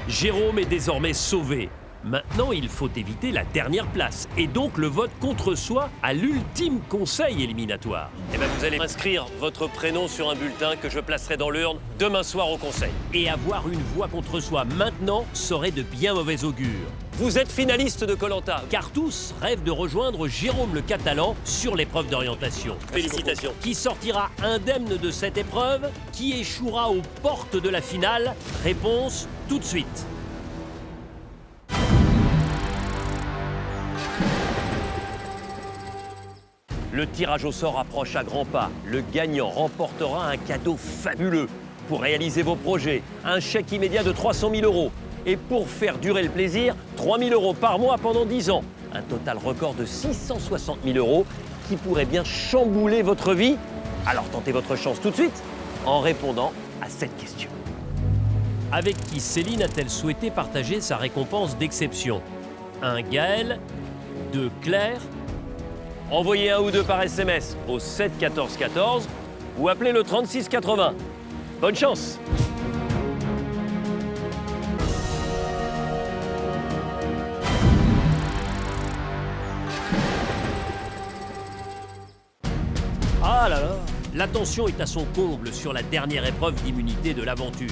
Jérôme est désormais sauvé. Maintenant, il faut éviter la dernière place et donc le vote contre soi à l'ultime conseil éliminatoire. Eh bien, vous allez inscrire votre prénom sur un bulletin que je placerai dans l'urne demain soir au conseil. Et avoir une voix contre soi maintenant serait de bien mauvais augure. Vous êtes finaliste de Koh-Lanta, car tous rêvent de rejoindre Jérôme le Catalan sur l'épreuve d'orientation. Félicitations. Qui sortira indemne de cette épreuve? Qui échouera aux portes de la finale? Réponse tout de suite. Le tirage au sort approche à grands pas. Le gagnant remportera un cadeau fabuleux pour réaliser vos projets. Un chèque immédiat de 300 000 €. Et pour faire durer le plaisir, 3 000 € par mois pendant 10 ans. Un total record de 660 000 € qui pourrait bien chambouler votre vie Alors tentez votre chance tout de suite en répondant à cette question. Avec qui Céline a-t-elle souhaité partager sa récompense d'exception? 1 Gaël, 2 Claire. Envoyez 1 ou 2 par SMS au 7 14 14 ou appelez le 36 80. Bonne chance! Ah là là! L'attention est à son comble sur la dernière épreuve d'immunité de l'aventure.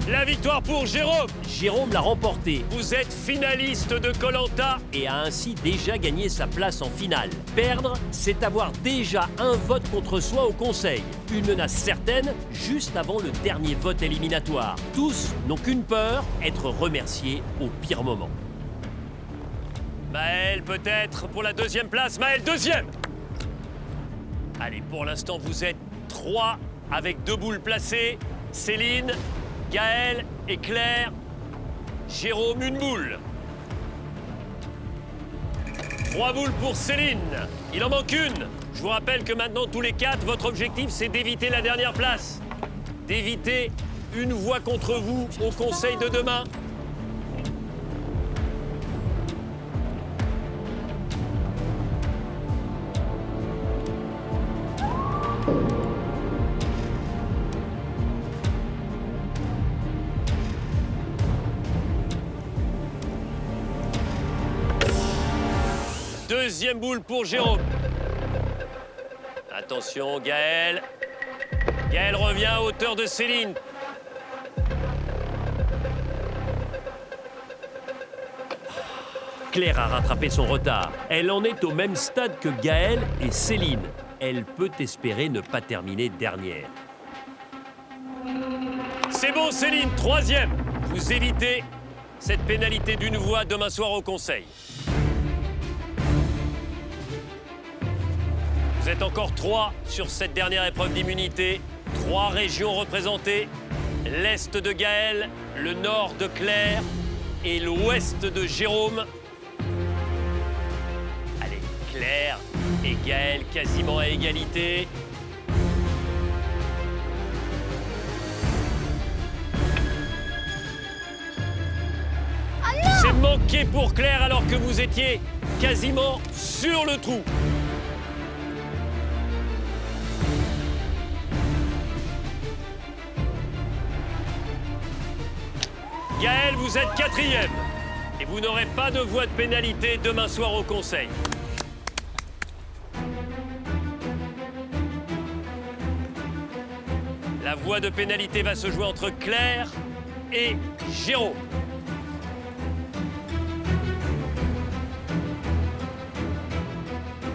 La victoire pour Jérôme! Jérôme l'a remporté. Vous êtes finaliste de Koh-Lanta et a ainsi déjà gagné sa place en finale. Perdre, c'est avoir déjà un vote contre soi au conseil. Une menace certaine juste avant le dernier vote éliminatoire. Tous n'ont qu'une peur, être remerciés au pire moment. Maël peut-être pour la 2e place. Maël 2e! Allez, pour l'instant, vous êtes 3 avec 2 boules placées. Céline, Gaël et Claire. Jérôme, 1 boule. 3 boules pour Céline. Il en manque 1. Je vous rappelle que maintenant, tous les 4, votre objectif, c'est d'éviter la dernière place. D'éviter une voix contre vous au conseil de demain. Deuxième boule pour Jérôme. Attention, Gaël. Gaël revient à hauteur de Céline. Claire a rattrapé son retard. Elle en est au même stade que Gaël et Céline. Elle peut espérer ne pas terminer dernière. C'est bon, Céline, 3e. Vous évitez cette pénalité d'1 voix demain soir au conseil. Vous êtes encore 3 sur cette dernière épreuve d'immunité. 3 régions représentées. L'Est de Gaël, le Nord de Claire et l'Ouest de Jérôme. Allez, Claire et Gaël quasiment à égalité. C'est manqué pour Claire alors que vous étiez quasiment sur le trou. Gaël, vous êtes 4e. Et vous n'aurez pas de voix de pénalité demain soir au conseil. La voix de pénalité va se jouer entre Claire et Jérôme.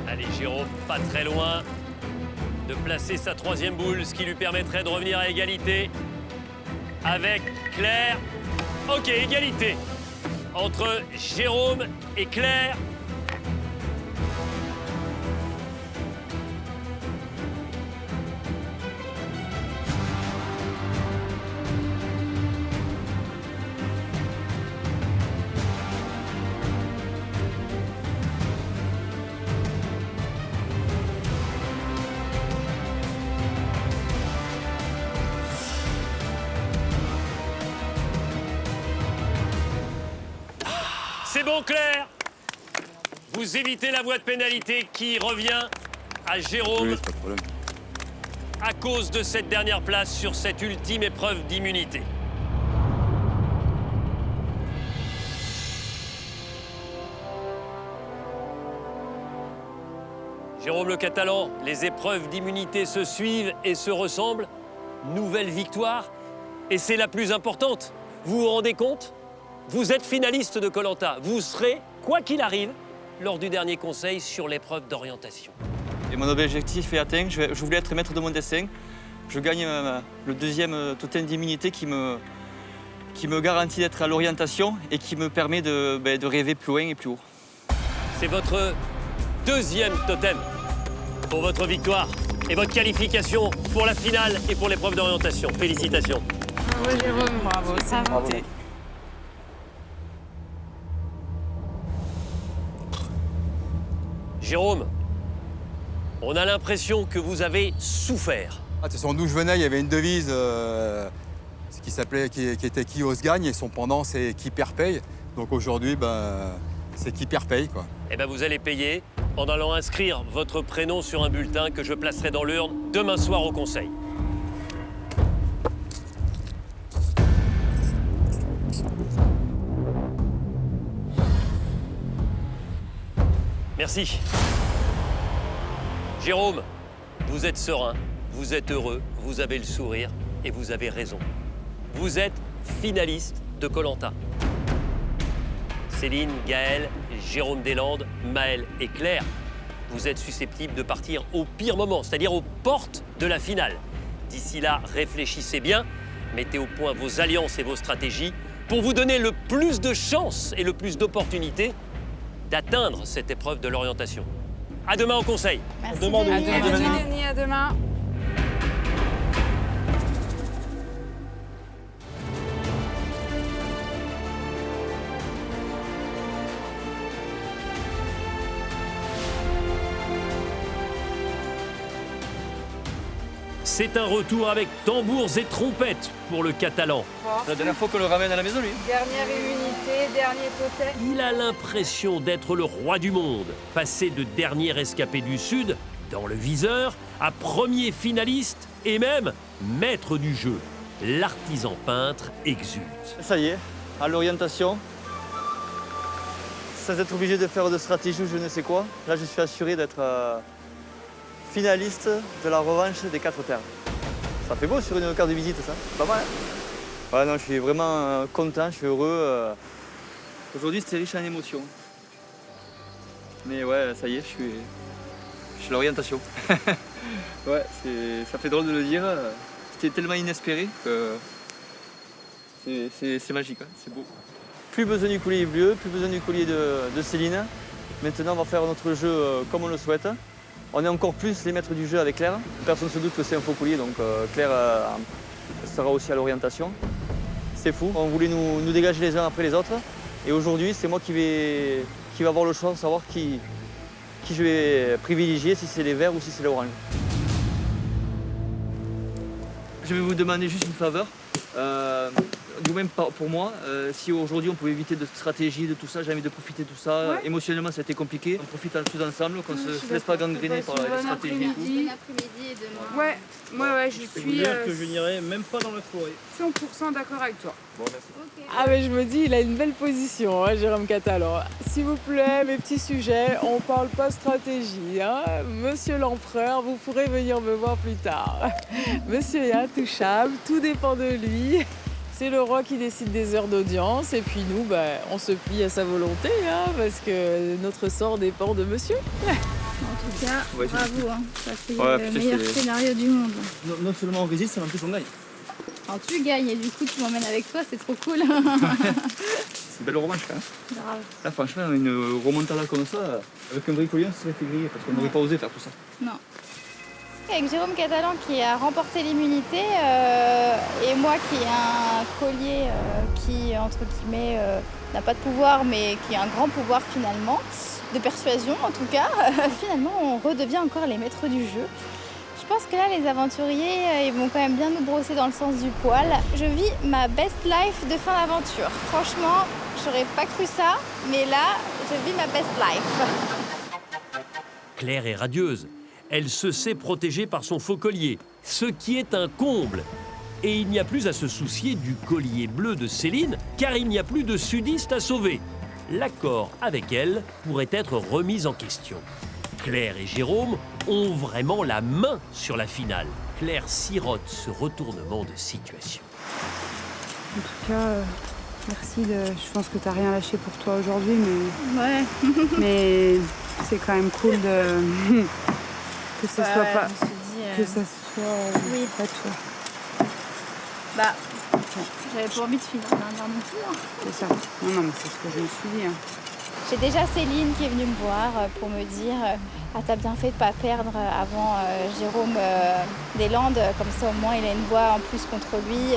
Allez, Jérôme, pas très loin de placer sa 3e boule, ce qui lui permettrait de revenir à égalité avec Claire. Ok, égalité entre Jérôme et Claire. C'est bon, Claire. Vous évitez la voie de pénalité qui revient à Jérôme. Oui, pas de problème. À cause de cette dernière place sur cette ultime épreuve d'immunité. Jérôme le Catalan, les épreuves d'immunité se suivent et se ressemblent. Nouvelle victoire, et c'est la plus importante. Vous vous rendez compte ? Vous êtes finaliste de Koh-Lanta. Vous serez, quoi qu'il arrive, lors du dernier conseil sur l'épreuve d'orientation. Et mon objectif est atteint. Je voulais être maître de mon dessin. Je gagne le 2e totem d'immunité qui me garantit d'être à l'orientation et qui me permet de rêver plus loin et plus haut. C'est votre 2e totem pour votre victoire et votre qualification pour la finale et pour l'épreuve d'orientation. Félicitations. Bravo Jérôme, bravo, ça va. Jérôme, On a l'impression que vous avez souffert. De toute façon, d'où je venais, il y avait une devise qui était qui ose gagne, et son pendant, c'est qui perd paye. Donc aujourd'hui, c'est qui perd paye, quoi. Eh bien, vous allez payer en allant inscrire votre prénom sur un bulletin que je placerai dans l'urne demain soir au conseil. Merci. Jérôme, vous êtes serein, vous êtes heureux, vous avez le sourire et vous avez raison. Vous êtes finaliste de Koh-Lanta. Céline, Gaël, Jérôme Deslandes, Maël et Claire, vous êtes susceptibles de partir au pire moment, c'est-à-dire aux portes de la finale. D'ici là, réfléchissez bien, mettez au point vos alliances et vos stratégies pour vous donner le plus de chances et le plus d'opportunités d'atteindre cette épreuve de l'orientation. À demain au conseil. Merci, Denis. Denis, à demain. C'est un retour avec tambours et trompettes pour le Catalan. La dernière fois qu'on le ramène à la maison, lui. Dernière immunité, dernier totem. Il a l'impression d'être le roi du monde, passé de dernier escapé du Sud, dans le viseur, à premier finaliste et même maître du jeu. L'artisan peintre exulte. Ça y est, à l'orientation, sans être obligé de faire de stratégie ou je ne sais quoi, là je suis assuré d'être finaliste de la revanche des 4 terres. Ça fait beau sur une carte de visite, ça. Pas mal. Ouais, non, je suis vraiment content, je suis heureux. Aujourd'hui, c'était riche en émotions. Mais ouais, ça y est, je suis à l'orientation. Ouais, ça fait drôle de le dire. C'était tellement inespéré que c'est magique, hein, c'est beau. Plus besoin du collier bleu, plus besoin du collier de Céline. Maintenant, on va faire notre jeu comme on le souhaite. On est encore plus les maîtres du jeu avec Claire. Personne ne se doute que c'est un faux collier, donc Claire sera aussi à l'orientation. C'est fou, on voulait nous dégager les uns après les autres. Et aujourd'hui, c'est moi qui vais avoir le choix de savoir qui je vais privilégier, si c'est les verts ou si c'est les oranges. Je vais vous demander juste une faveur. Du même pour moi, si aujourd'hui on pouvait éviter de stratégie, de tout ça, j'ai envie de profiter de tout ça. Ouais. Émotionnellement, ça a été compliqué. On profite tous ensemble, qu'on ne se laisse pas gangréner par les stratégies. Bon après-midi et demain. Ouais, je suis. que je n'irai même pas dans la forêt. 100% d'accord avec toi. Bon, merci. Okay. Ah mais je me dis, il a une belle position, hein, Jérôme Catalan. S'il vous plaît, mes petits sujets, on parle pas stratégie. Hein. Monsieur l'empereur, vous pourrez venir me voir plus tard. Monsieur est intouchable, tout dépend de lui. C'est le roi qui décide des heures d'audience et puis nous, on se plie à sa volonté hein, parce que notre sort dépend de monsieur. En tout cas, bravo, hein. Ça fait le meilleur scénario du monde. Non seulement on résiste, mais en plus on gagne. Alors tu gagnes et du coup tu m'emmènes avec toi, c'est trop cool. C'est une belle revanche quand même. Grave. Là franchement, une remontada comme ça, avec un vrai collier, on se serait fait griller parce qu'on n'aurait pas osé faire tout ça. Non. Avec Jérôme Catalan qui a remporté l'immunité et moi qui ai un collier qui, entre guillemets, n'a pas de pouvoir mais qui a un grand pouvoir finalement, de persuasion en tout cas, finalement on redevient encore les maîtres du jeu. Je pense que là les aventuriers ils vont quand même bien nous brosser dans le sens du poil. Je vis ma best life de fin d'aventure. Franchement, j'aurais pas cru ça, mais là je vis ma best life. Claire est radieuse. Elle se sait protégée par son faux collier, ce qui est un comble. Et il n'y a plus à se soucier du collier bleu de Céline, car il n'y a plus de sudistes à sauver. L'accord avec elle pourrait être remis en question. Claire et Jérôme ont vraiment la main sur la finale. Claire sirote ce retournement de situation. En tout cas, merci. Je pense que tu n'as rien lâché pour toi aujourd'hui, mais... Ouais. Mais c'est quand même cool de... que ça soit pas... Je me suis dit, que ça soit... Oui. Pas toi. J'avais pas envie de finir dernière non plus. Hein. C'est ça. Non, mais c'est ce que je me suis dit. Hein. J'ai déjà Céline qui est venue me voir pour me dire « Ah, t'as bien fait de pas perdre avant Jérôme Deslandes, comme ça au moins il a une voix en plus contre lui. »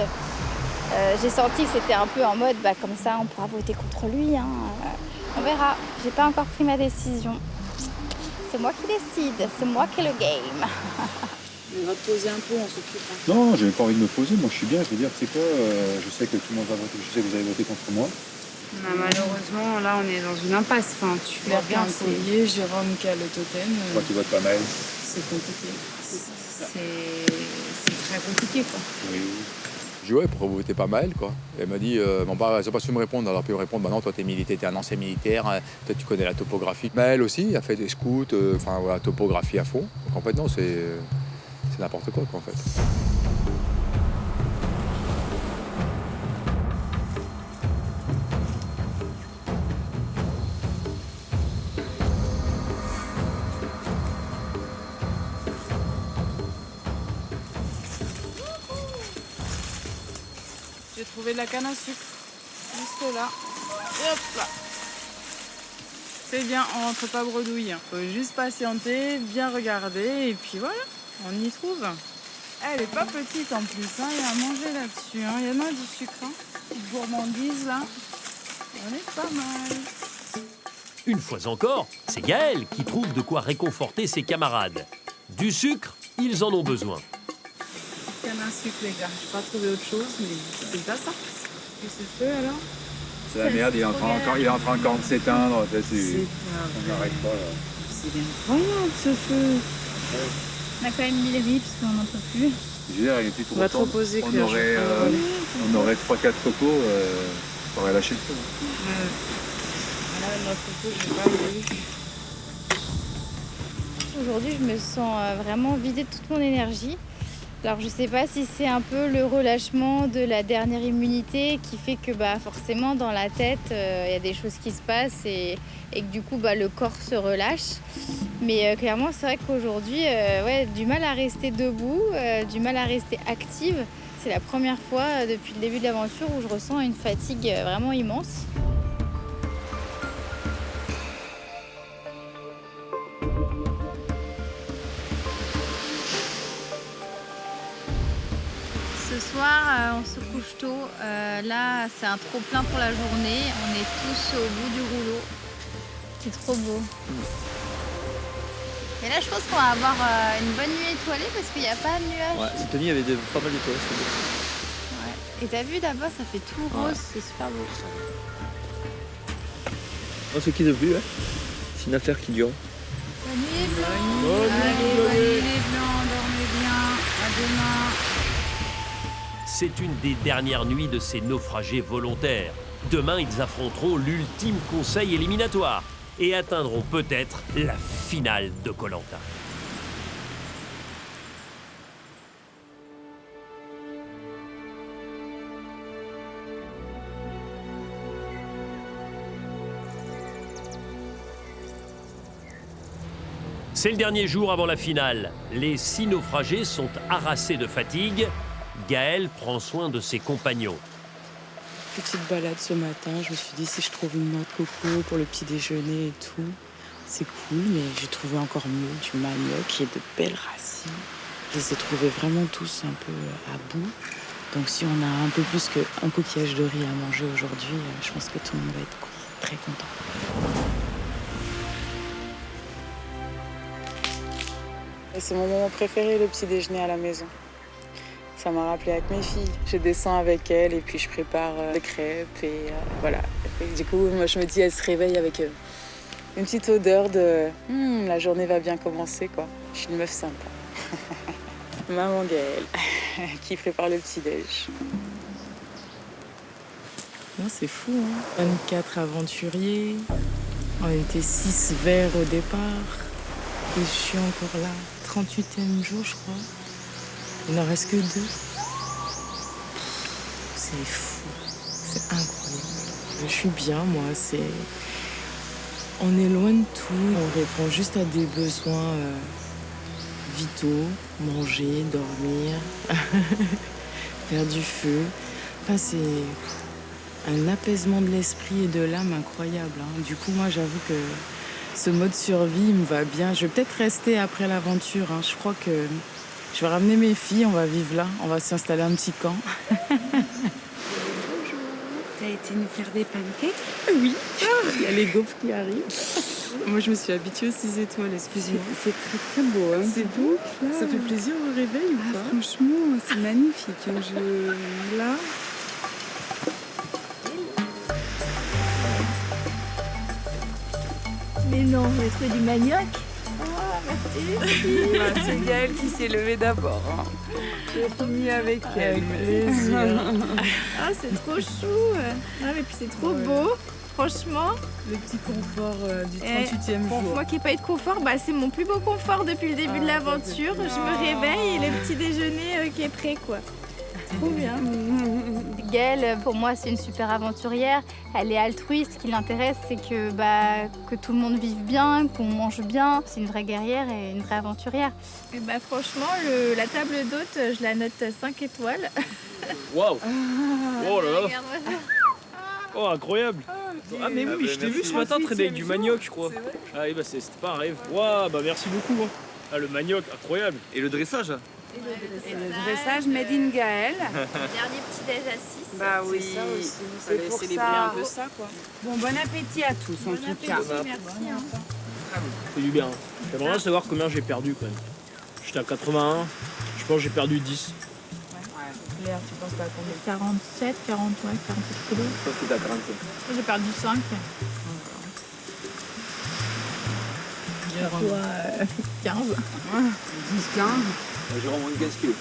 J'ai senti que c'était un peu en mode « Comme ça on pourra voter contre lui. Hein. » On verra. J'ai pas encore pris ma décision. c'est moi qui décide, c'est moi qui ai le game. On va te poser un peu, on s'occupe. Non, j'ai pas envie de me poser. Moi, je suis bien. Je veux dire, c'est quoi je sais que tout le monde va voter. Je sais que vous avez voté contre moi. Malheureusement, là, on est dans une impasse. Enfin, tu vois bien, un collier, Jérôme qui a le totem. Toi, tu votes pas mal. C'est compliqué. C'est très compliqué, quoi. Oui. Je dis ouais, pourquoi vous votez pas Maëlle, quoi. Et elle m'a dit, bon bah, elle n'a pas su me répondre. Alors, puis me répondre, bah non, toi t'es militaire, t'es un ancien militaire, toi tu connais la topographie. Maëlle aussi, elle a fait des scouts, enfin voilà, topographie à fond. Donc en fait, non, c'est n'importe quoi, en fait. J'ai trouvé de la canne à sucre, juste là. Et hop là. C'est bien, on rentre pas bredouille. Faut juste patienter, bien regarder, et puis voilà, on y trouve. Elle est pas petite en plus, hein. Il y a à manger là-dessus, hein. Il y en a du sucre, hein. Petite gourmandise là. On est pas mal. Une fois encore, c'est Gaël qui trouve de quoi réconforter ses camarades. Du sucre, ils en ont besoin. Canne à sucre, les gars. J'ai pas trouvé autre chose, mais c'est pas ça. Qu'est-ce que c'est alors? C'est la merde, il est en train encore de s'éteindre. On n'arrête pas là. C'est incroyable ce feu. On a quand même mis les riz parce qu'on n'en peut plus. Je veux dire, il est plus trop On va te temps. reposer, Claire. On aurait 3-4 cocos, on aurait lâché le feu. Là, notre photo, je n'ai pas vu. Aujourd'hui, je me sens vraiment vidée de toute mon énergie. Alors, je sais pas si c'est un peu le relâchement de la dernière immunité qui fait que forcément, dans la tête, il y a des choses qui se passent et que du coup, le corps se relâche. Mais clairement, c'est vrai qu'aujourd'hui, du mal à rester debout, du mal à rester active. C'est la première fois depuis le début de l'aventure où je ressens une fatigue vraiment immense. Ce soir, on se couche tôt. Là, c'est un trop plein pour la journée. On est tous au bout du rouleau. C'est trop beau. Et là, je pense qu'on va avoir une bonne nuit étoilée parce qu'il n'y a pas de nuages. Ouais, cette nuit, il y avait pas mal d'étoiles. Ouais. Et t'as vu là-bas, ça fait tout rose. C'est super beau. On se quitte plus, hein. C'est une affaire qui dure. Bonne nuit les blancs. Allez, bonne nuit les blancs. Dormez bien. À demain. C'est une des dernières nuits de ces naufragés volontaires. Demain, ils affronteront l'ultime conseil éliminatoire et atteindront peut-être la finale de Koh-Lanta. C'est le dernier jour avant la finale. Les 6 naufragés sont harassés de fatigue. Gaël prend soin de ses compagnons. Petite balade ce matin, je me suis dit si je trouve une noix de coco pour le petit déjeuner et tout, c'est cool, mais j'ai trouvé encore mieux du manioc et de belles racines. Je les ai trouvés vraiment tous un peu à bout. Donc si on a un peu plus qu'un coquillage de riz à manger aujourd'hui, je pense que tout le monde va être très content. Et c'est mon moment préféré, le petit déjeuner à la maison. Ça m'a rappelé avec mes filles. Je descends avec elles et puis je prépare des crêpes et voilà. Et du coup, moi je me dis, elles se réveillent avec une petite odeur de la journée va bien commencer, quoi. Je suis une meuf sympa. Maman Gaëlle qui prépare le petit-déj. Non, c'est fou, hein. 24 aventuriers. On était 6 verts au départ. Et je suis encore là. 38e jour, je crois. Il n'en reste que 2. C'est fou. C'est incroyable. Je suis bien, moi. On est loin de tout. On répond juste à des besoins vitaux. Manger, dormir, faire du feu. Enfin, c'est un apaisement de l'esprit et de l'âme incroyable, hein. Du coup, moi, j'avoue que ce mode survie me va bien. Je vais peut-être rester après l'aventure, hein. Je crois que je vais ramener mes filles, on va vivre là. On va s'installer un petit camp. Bonjour. t'as été nous faire des pancakes? Oui, il y a les gaufres qui arrivent. Moi, je me suis habituée aux 6 étoiles, excuse-moi. C'est très très beau. Hein. C'est beau. Ça fait plaisir au réveil ou pas? Franchement, c'est magnifique. Hein. Là. Mais non, on a trouvé du manioc. Merci. C'est Gaëlle qui s'est levée d'abord. Hein. J'ai fini avec elle. Ah, c'est trop chou. Ah, mais puis c'est trop beau. Franchement. Le petit confort du 38e jour. Moi qui n'ai pas eu de confort, bah, c'est mon plus beau confort depuis le début de l'aventure. Je me réveille et le petit déjeuner qui est prêt, quoi. Trop bien. Gaëlle, pour moi, c'est une super aventurière. Elle est altruiste. Ce qui l'intéresse, c'est que tout le monde vive bien, qu'on mange bien. C'est une vraie guerrière et une vraie aventurière. Et bah, franchement, la table d'hôte, je la note 5 étoiles. Waouh! Oh là là! Regarde-moi ça. Oh, incroyable! Ah mais oui, je t'ai vu ce matin traîner avec du manioc, je crois. Ah oui, bah c'était pas un rêve. Waouh, bah merci beaucoup. Hein. Ah, le manioc, incroyable. Et le dressage? Et le dressage made in Gaëlle. Dernier petit déj à 6. Bah oui, c'est pour ça. Un peu ça, quoi. Bon appétit à tous en tout cas. Merci. Hein. C'est du bien. J'aimerais bien savoir combien j'ai perdu quand même. J'étais à 81, je pense que j'ai perdu 10. Claire, tu penses pas à combien? 47 kilos. Je pense que t'es à 45. J'ai perdu 5. Toi, 15. 10-15. J'ai vraiment 15 kilos.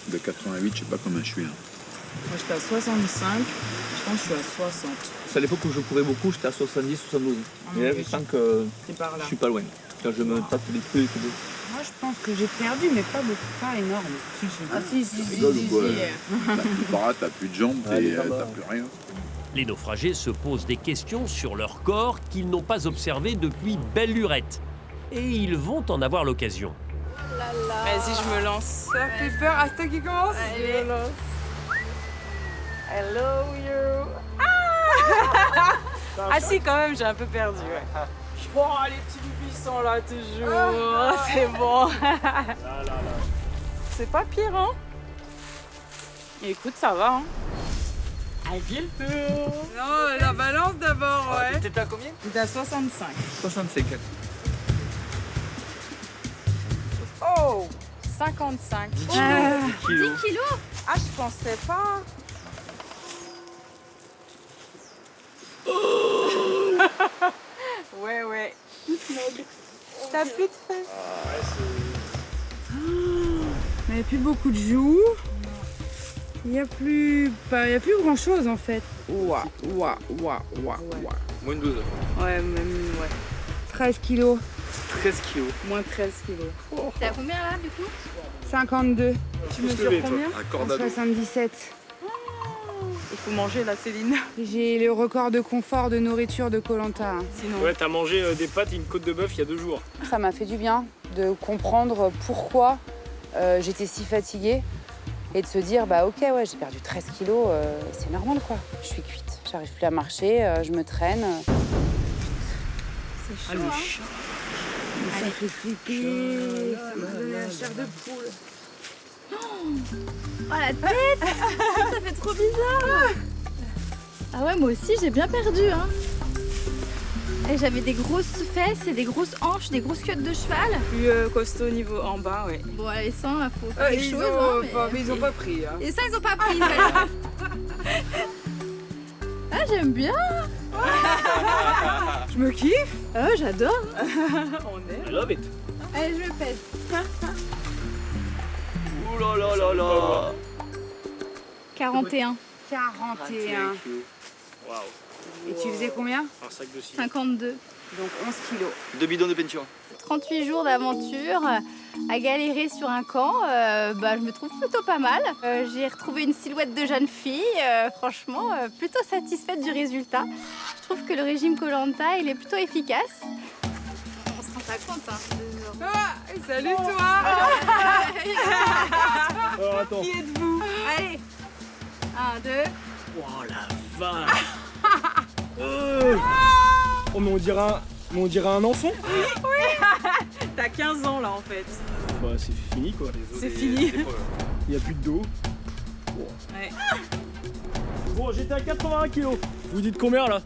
De 88, je sais pas combien je suis. Hein. Moi, j'étais à 65. Je pense que je suis à 60. C'est à l'époque où je courais beaucoup, j'étais à 70, 72. Mais là, je sens que je suis pas loin. Quand je me tape les trucs. Moi, je pense que j'ai perdu, mais pas beaucoup, pas énorme. Ah si. T'as plus de jambes, t'as plus rien. Les naufragés se posent des questions sur leur corps qu'ils n'ont pas observé depuis belle lurette. Et ils vont en avoir l'occasion. Vas-y, je me lance. Ça fait peur. Ah, c'est toi qui commence? Allez. Je me lance. Hello, you. Ah si, quand même, j'ai un peu perdu, ouais. Oh, les petits bibis sont là toujours. C'est bon. C'est pas pire, hein? Et écoute, ça va, hein? À bientôt. Non, la balance d'abord, ouais. T'étais à combien? J'étais à 65. 65. Oh, 55. 10 kilos. 10 kilos? Ah, je pensais pas. Ouais. T'as plus de fesses. Il n'y a plus beaucoup de joues. Il n'y a plus grand chose en fait. Ouah. Moins de 12. Ouais, même, ouais. 13 kilos. 13 kilos. Moins 13 kilos. T'es à combien là du coup? 52. Tu mesures combien? Un 77. Il faut manger là, Céline. J'ai le record de confort de nourriture de Koh-Lanta. Sinon. Ouais, t'as mangé des pâtes et une côte de bœuf il y a 2 jours. Ça m'a fait du bien de comprendre pourquoi j'étais si fatiguée et de se dire bah ok ouais j'ai perdu 13 kilos, c'est normal quoi. Je suis cuite, j'arrive plus à marcher, je me traîne. C'est chaud. Ça fait flipper. La chair de poule. Oh la tête. Ça fait trop bizarre. Ah ouais, moi aussi j'ai bien perdu, hein. Et j'avais des grosses fesses et des grosses hanches, des grosses queues de cheval. Plus costaud niveau en bas, ouais. Bon, les seins, il faut faire des choses. Mais ils ont pas pris. Hein. Et ça, ils ont pas pris. Ah, j'aime bien. Je me kiffe. Ah, j'adore. On est. I love it. Allez, je me pèse. Ouh là là là là. 41. 41. Waouh. Et tu faisais combien? Un sac de ciment. 52. Donc 11 kilos. 2 bidons de peinture. 38 jours d'aventure à galérer sur un camp, je me trouve plutôt pas mal. J'ai retrouvé une silhouette de jeune fille, franchement, plutôt satisfaite du résultat. Je trouve que le régime Koh-Lanta, il est plutôt efficace. On se rend pas compte, hein. Ah, salut toi. Alors, attends. Qui êtes-vous? Allez, 1, 2. Oh la vache. Oh mais on dirait un enfant. Oui. T'as 15 ans là en fait. Bah c'est fini quoi. C'est fini. Il n'y a plus de dos. Ouais. Bon, j'étais à 81 kilos. Vous dites combien là?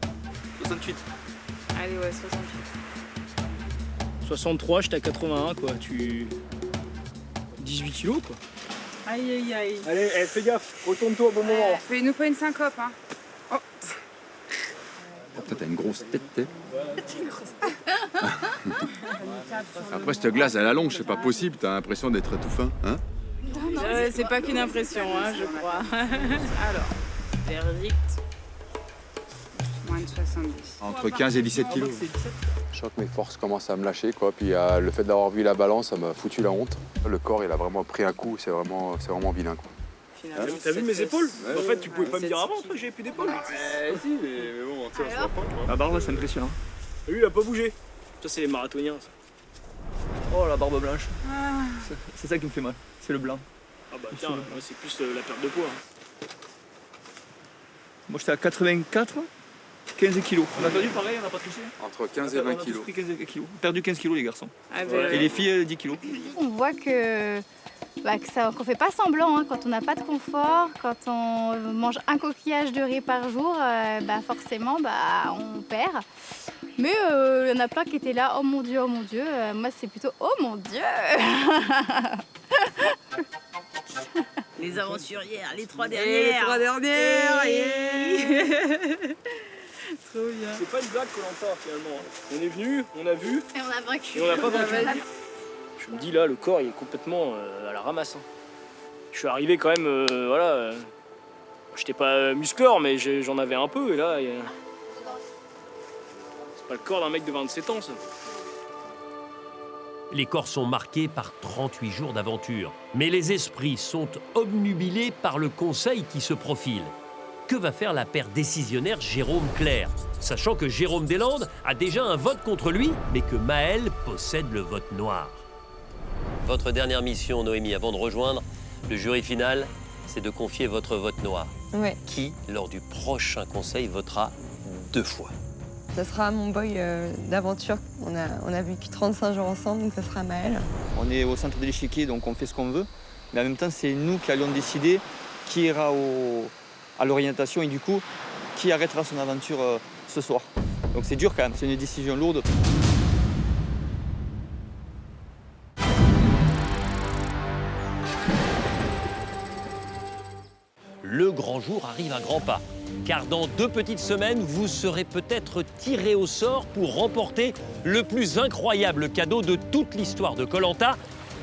68. Allez, ouais, 68. 63, j'étais à 81 quoi. 18 kilos quoi. Aïe, aïe, aïe. Allez, fais gaffe, retourne-toi au bon moment. Fais-nous pas une syncope, hein. Oh. Toi, t'as une grosse tête, t'es. Après, cette glace à la longue, c'est pas possible. T'as l'impression d'être tout fin, hein? C'est pas qu'une impression, hein, je crois. Alors, verdict. Moins de 70. Entre 15 et 17 kilos. Je sens que mes forces commencent à me lâcher, quoi. Puis le fait d'avoir vu la balance, ça m'a foutu la honte. Le corps, il a vraiment pris un coup. C'est vraiment vilain, quoi. T'as vu mes épaules? En fait, tu pouvais pas me dire avant, toi, j'avais plus d'épaules. Si, mais bon, tu vois, La barbe, c'est impressionnant. Lui, il a pas bougé. Ça, c'est les marathoniens, ça. Oh, la barbe blanche. C'est ça qui me fait mal, c'est le blanc. Ah bah tiens, moi, c'est plus la perte de poids. Moi, j'étais à 84, 15 kilos. On a perdu pareil, on n'a pas triché. Entre 15 et 20 kilos. On a pris 15 kilos. Perdu 15 kilos, les garçons. Ah ben, Et les filles, 10 kilos. On voit que qu'on fait pas semblant, hein, quand on n'a pas de confort, quand on mange un coquillage de riz par jour, forcément on perd. Mais il y en a plein qui étaient là, oh mon Dieu, moi c'est plutôt oh mon Dieu. les aventurières, les 3 Et dernières. les 3 dernières. Trop bien. C'est pas une blague Koh-Lanta finalement. On est venu, on a vu. Et on a vaincu. Et on n'a pas vaincu. Je me dis là, le corps il est complètement à la ramasse. Hein. Je suis arrivé quand même, voilà. J'étais pas muscleur, mais j'en avais un peu. Et là, c'est pas le corps d'un mec de 27 ans, ça. Les corps sont marqués par 38 jours d'aventure. Mais les esprits sont obnubilés par le conseil qui se profile. Que va faire la paire décisionnaire Jérôme Clair, sachant que Jérôme Deslandes a déjà un vote contre lui, mais que Maël possède le vote noir. Votre dernière mission, Noémie, avant de rejoindre le jury final, c'est de confier votre vote noir. Ouais. Qui, lors du prochain conseil, votera 2 fois. Ça sera mon boy d'aventure. On a vécu 35 jours ensemble, donc ça sera Maël. On est au centre de l'échiquier, donc on fait ce qu'on veut. Mais en même temps, c'est nous qui allons décider qui ira à l'orientation et du coup, qui arrêtera son aventure ce soir. Donc c'est dur quand même, c'est une décision lourde. Le grand jour arrive à grands pas, car dans 2 petites semaines, vous serez peut-être tiré au sort pour remporter le plus incroyable cadeau de toute l'histoire de Koh-Lanta,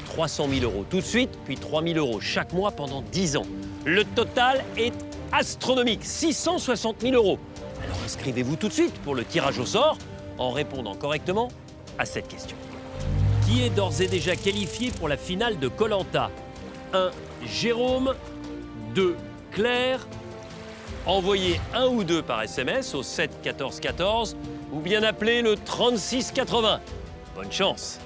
300 000 € tout de suite, puis 3 000 € chaque mois pendant 10 ans. Le total est astronomique, 660 000 €. Alors inscrivez-vous tout de suite pour le tirage au sort en répondant correctement à cette question. Qui est d'ores et déjà qualifié pour la finale de Koh-Lanta? 1. Jérôme. 2. Claire. Envoyez 1 ou 2 par SMS au 7 14 14 ou bien appelez le 36 80. Bonne chance.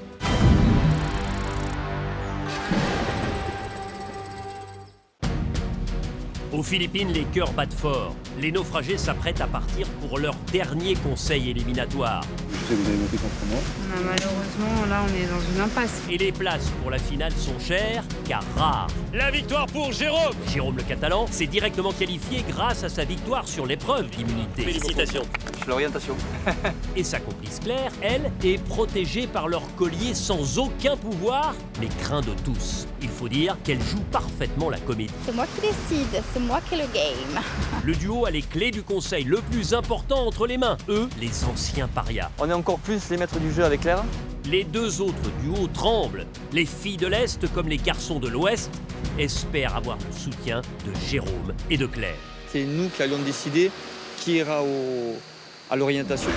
Aux Philippines, les cœurs battent fort. Les naufragés s'apprêtent à partir pour leur dernier conseil éliminatoire. Je sais que vous avez voté contre moi. Malheureusement, là, on est dans une impasse. Et les places pour la finale sont chères, car rares. La victoire pour Jérôme! Jérôme le Catalan s'est directement qualifié grâce à sa victoire sur l'épreuve d'immunité. Félicitations. C'est l'orientation. Et sa complice Claire, elle, est protégée par leur collier sans aucun pouvoir, mais craint de tous. Il faut dire qu'elle joue parfaitement la comédie. C'est moi qui décide, c'est moi qui ai le game. Le duo a les clés du conseil le plus important entre les mains. Eux, les anciens parias. On est encore plus les maîtres du jeu avec Claire. Les 2 autres duos tremblent. Les filles de l'Est, comme les garçons de l'Ouest, espèrent avoir le soutien de Jérôme et de Claire. C'est nous qui allons décider qui ira à l'orientation.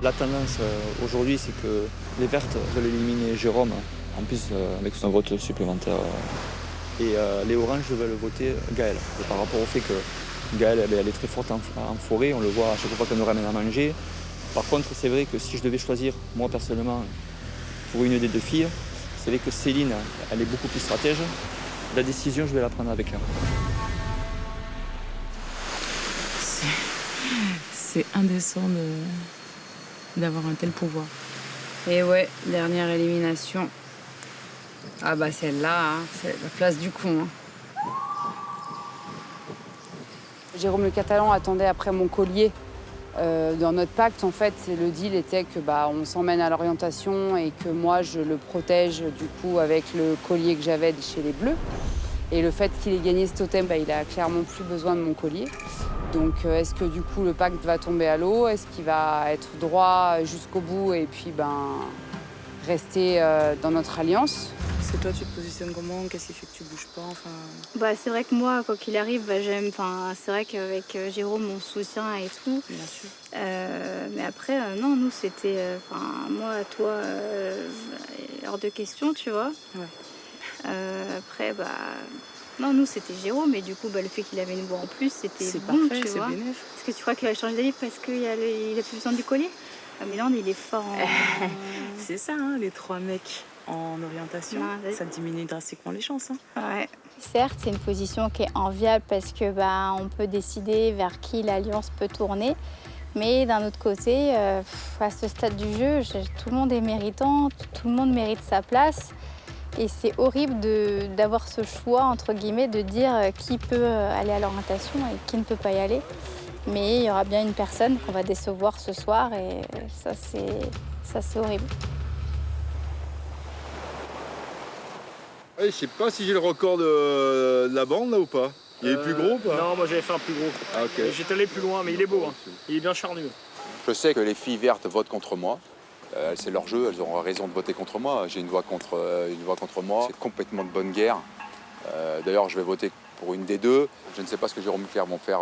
La tendance aujourd'hui, c'est que les Vertes veulent éliminer Jérôme, en plus avec son vote supplémentaire. Et les Oranges veulent voter Gaëlle. Et par rapport au fait que Gaëlle, elle est très forte en forêt, on le voit à chaque fois qu'elle nous ramène à manger. Par contre, c'est vrai que si je devais choisir, moi personnellement, pour une des 2 filles, c'est vrai que Céline, elle est beaucoup plus stratège. La décision, je vais la prendre avec elle. C'est indécent d'avoir un tel pouvoir. Et ouais, dernière élimination. Ah bah celle-là, hein, c'est la place du con. Hein. Jérôme le Catalan attendait après mon collier. Dans notre pacte, en fait, le deal était que on s'emmène à l'orientation et que moi, je le protège du coup avec le collier que j'avais chez les Bleus. Et le fait qu'il ait gagné ce totem, il a clairement plus besoin de mon collier. Donc, est-ce que du coup, le pacte va tomber à l'eau? Est-ce qu'il va être droit jusqu'au bout et puis rester dans notre alliance? Parce que toi, tu te positionnes comment? Qu'est-ce qui fait que tu bouges pas? C'est vrai que moi, quoi qu'il arrive, j'aime. C'est vrai qu'avec Jérôme, on se soutient et tout. Bien sûr. Mais après, non, nous, c'était. Moi, toi, hors de question, tu vois. Ouais. Après, non, nous, c'était Jérôme. Et du coup, le fait qu'il avait une voix en plus, c'était bon, parfait, tu vois. c'est bénéf. Est-ce que tu crois qu'il va changer d'avis parce qu'il a plus besoin du collier? Milan, il est fort en. C'est ça, hein, les 3 mecs en orientation, ça diminue drastiquement les chances. Ouais. Certes, c'est une position qui est enviable parce que on peut décider vers qui l'alliance peut tourner. Mais d'un autre côté, à ce stade du jeu, tout le monde est méritant, tout le monde mérite sa place. Et c'est horrible d'avoir ce choix, entre guillemets, de dire qui peut aller à l'orientation et qui ne peut pas y aller. Mais il y aura bien une personne qu'on va décevoir ce soir et ça, c'est horrible. Je sais pas si j'ai le record de la bande là ou pas. Il est plus gros ou pas? Non, moi j'avais fait un plus gros. Ah, ok. J'étais allé plus loin, mais il est beau. Il est bien charnu. Je sais que les filles vertes votent contre moi. C'est leur jeu, elles ont raison de voter contre moi. J'ai une voix contre moi. C'est complètement de bonne guerre. D'ailleurs, je vais voter pour une des deux. Je ne sais pas ce que Jérôme Leclerc vont faire.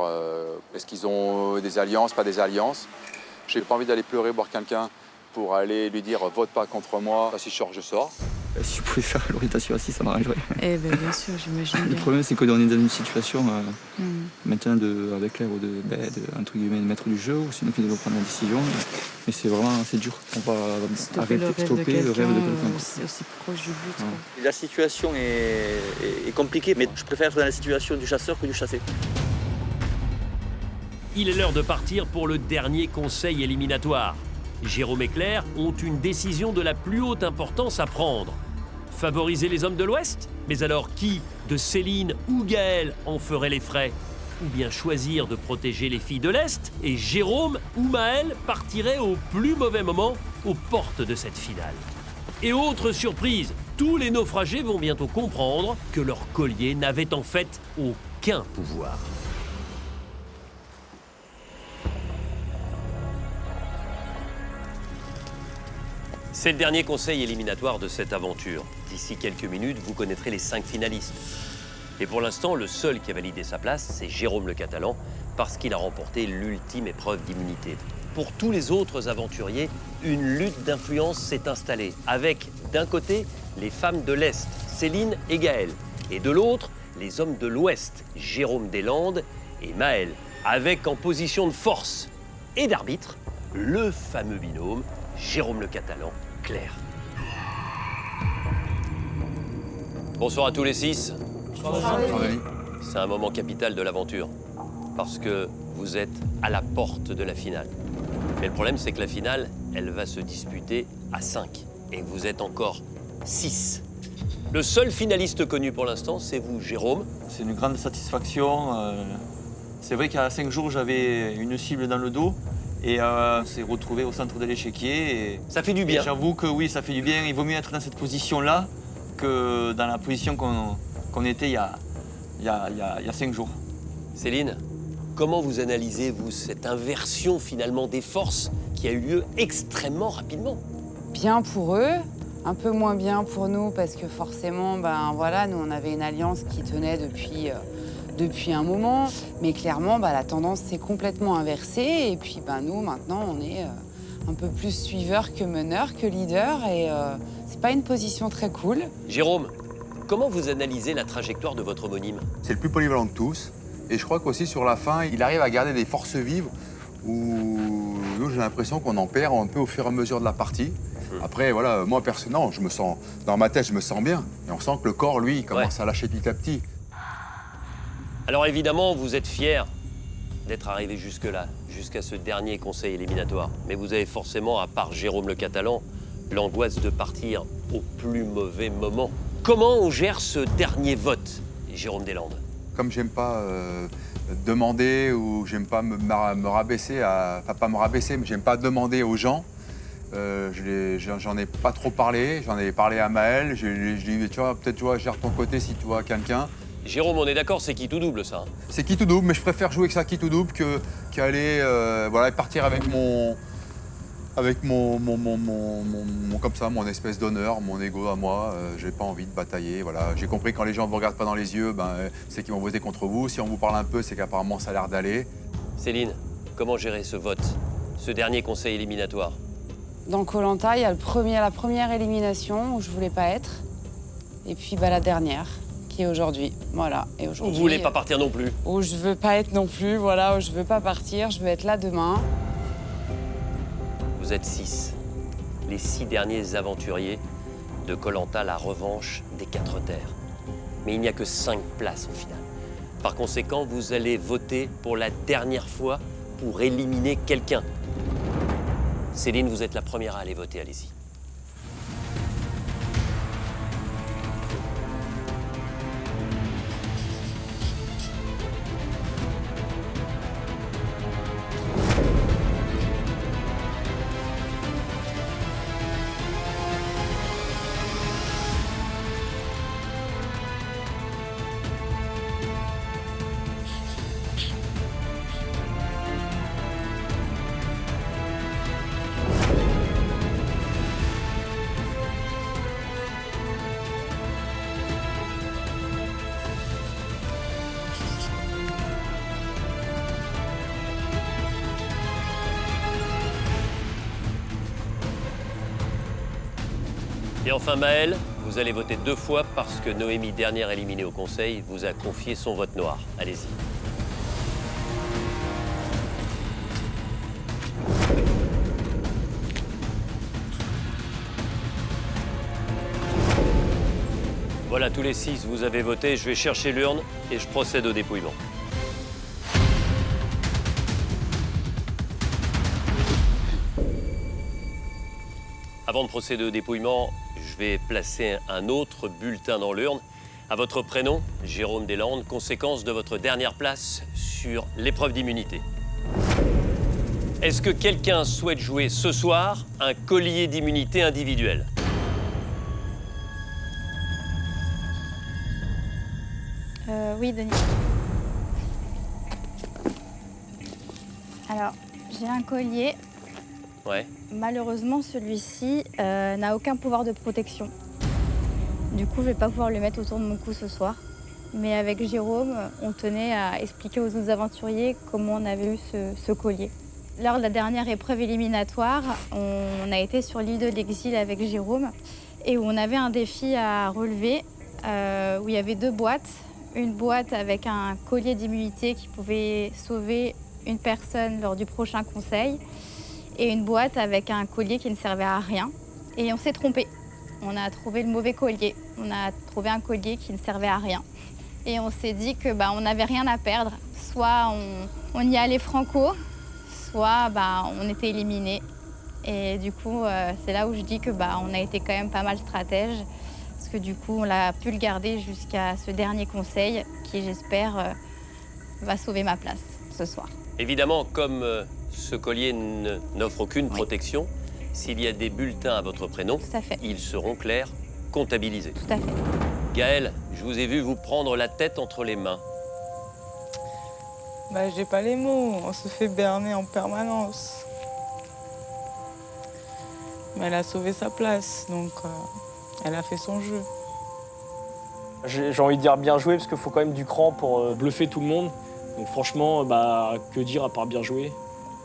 Est-ce qu'ils ont des alliances, pas des alliances? J'ai pas envie d'aller pleurer, voir quelqu'un pour aller lui dire vote pas contre moi. Si je sors, je sors. Si je pouvais faire l'orientation assis, ça m'arrangerait. Bien sûr, j'imagine bien. Le problème, c'est qu'on est dans une situation maintenant avec Claire de entre guillemets, maître du jeu, ou sinon qui doit prendre la décision. Mais c'est vraiment dur. On va stopper le rêve de quelqu'un. C'est aussi proche du but. Ouais. La situation est compliquée, mais je préfère être dans la situation du chasseur que du chassé. Il est l'heure de partir pour le dernier conseil éliminatoire. Jérôme et Claire ont une décision de la plus haute importance à prendre. Favoriser les hommes de l'Ouest? Mais alors qui, de Céline ou Gaël, en ferait les frais? Ou bien choisir de protéger les filles de l'Est et Jérôme ou Maël partiraient au plus mauvais moment aux portes de cette finale. Et autre surprise, tous les naufragés vont bientôt comprendre que leur collier n'avait en fait aucun pouvoir. C'est le dernier conseil éliminatoire de cette aventure. D'ici quelques minutes, vous connaîtrez les 5 finalistes. Et pour l'instant, le seul qui a validé sa place, c'est Jérôme le Catalan, parce qu'il a remporté l'ultime épreuve d'immunité. Pour tous les autres aventuriers, une lutte d'influence s'est installée, avec d'un côté les femmes de l'Est, Céline et Gaël, et de l'autre, les hommes de l'Ouest, Jérôme Deslandes et Maël, avec en position de force et d'arbitre, le fameux binôme Jérôme le Catalan, Claire. Bonsoir à tous les 6. Bonsoir. C'est un moment capital de l'aventure, parce que vous êtes à la porte de la finale. Mais le problème, c'est que la finale, elle va se disputer à 5, et vous êtes encore 6. Le seul finaliste connu pour l'instant, c'est vous, Jérôme. C'est une grande satisfaction. C'est vrai qu'à 5 jours, j'avais une cible dans le dos. Et on s'est retrouvé au centre de l'échiquier. Et ça fait du bien. J'avoue que oui, ça fait du bien. Il vaut mieux être dans cette position-là que dans la position qu'on était il y a 5 jours. Céline, comment vous analysez, vous, cette inversion finalement des forces qui a eu lieu extrêmement rapidement? Bien pour eux, un peu moins bien pour nous parce que forcément, nous on avait une alliance qui tenait depuis un moment, mais clairement, la tendance s'est complètement inversée. Et puis, nous, maintenant, on est un peu plus suiveur que meneur, que leader, et c'est pas une position très cool. Jérôme, comment vous analysez la trajectoire de votre homonyme? C'est le plus polyvalent de tous. Et je crois qu'aussi, sur la fin, il arrive à garder des forces vives où nous, j'ai l'impression qu'on en perd un peu au fur et à mesure de la partie. Après, voilà, moi, personnellement, dans ma tête, je me sens bien. Et on sent que le corps, lui, il commence à lâcher petit à petit. Alors évidemment, vous êtes fiers d'être arrivé jusque-là, jusqu'à ce dernier conseil éliminatoire. Mais vous avez forcément, à part Jérôme le Catalan, l'angoisse de partir au plus mauvais moment. Comment on gère ce dernier vote, Jérôme Deslandes? Comme j'aime pas demander ou j'aime pas me rabaisser, enfin pas me rabaisser, mais j'aime pas demander aux gens. J'en ai pas trop parlé, j'en ai parlé à Maël, je lui ai dit, tu vois, peut-être tu vois, gère ton côté si tu vois quelqu'un. Jérôme, on est d'accord, c'est qui tout double ça, hein? C'est qui tout double, mais je préfère jouer avec ça qui tout double qu'aller voilà, partir avec mon comme ça, mon espèce d'honneur, mon ego à moi. J'ai pas envie de batailler, voilà. J'ai compris que quand les gens vous regardent pas dans les yeux, ben, c'est qu'ils vont voter contre vous. Si on vous parle un peu, c'est qu'apparemment ça a l'air d'aller. Céline, comment gérer ce vote, ce dernier conseil éliminatoire? Dans Koh-Lanta, il y a la première élimination où je voulais pas être. Et puis la dernière, qui est aujourd'hui. Voilà. Et aujourd'hui, vous voulez pas partir non plus? Où je veux pas être non plus, voilà, où je veux pas partir, je veux être là demain. Vous êtes 6. Les 6 derniers aventuriers de Koh-Lanta, la revanche des 4 terres. Mais il n'y a que 5 places au final. Par conséquent, vous allez voter pour la dernière fois pour éliminer quelqu'un. Céline, vous êtes la première à aller voter, allez-y. Et enfin Maël, vous allez voter 2 fois parce que Noémie, dernière éliminée au Conseil, vous a confié son vote noir. Allez-y. Voilà, tous les 6, vous avez voté. Je vais chercher l'urne et je procède au dépouillement. Avant de procéder au dépouillement, je vais placer un autre bulletin dans l'urne. À votre prénom, Jérôme Deslandes, conséquence de votre dernière place sur l'épreuve d'immunité. Est-ce que quelqu'un souhaite jouer ce soir un collier d'immunité individuel? Oui, Denis. Alors, j'ai un collier. Ouais. Malheureusement, celui-ci n'a aucun pouvoir de protection. Du coup, je vais pas pouvoir le mettre autour de mon cou ce soir. Mais avec Jérôme, on tenait à expliquer aux autres aventuriers comment on avait eu ce collier. Lors de la dernière épreuve éliminatoire, on a été sur l'île de l'Exil avec Jérôme et où on avait un défi à relever où il y avait 2 boîtes. Une boîte avec un collier d'immunité qui pouvait sauver une personne lors du prochain conseil et une boîte avec un collier qui ne servait à rien. Et on s'est trompé. On a trouvé le mauvais collier. On a trouvé un collier qui ne servait à rien. Et on s'est dit que on n'avait rien à perdre. Soit on y allait franco, soit on était éliminés. Et du coup, c'est là où je dis que on a été quand même pas mal stratège. Parce que du coup, on a pu le garder jusqu'à ce dernier conseil qui, j'espère, va sauver ma place ce soir. Évidemment, comme ce collier n'offre aucune protection, s'il y a des bulletins à votre prénom, ils seront clairs, comptabilisés. Tout à fait. Gaël, je vous ai vu vous prendre la tête entre les mains. J'ai pas les mots, on se fait berner en permanence. Mais elle a sauvé sa place, donc elle a fait son jeu. J'ai envie de dire bien joué, parce qu'il faut quand même du cran pour bluffer tout le monde. Donc franchement, que dire à part bien jouer.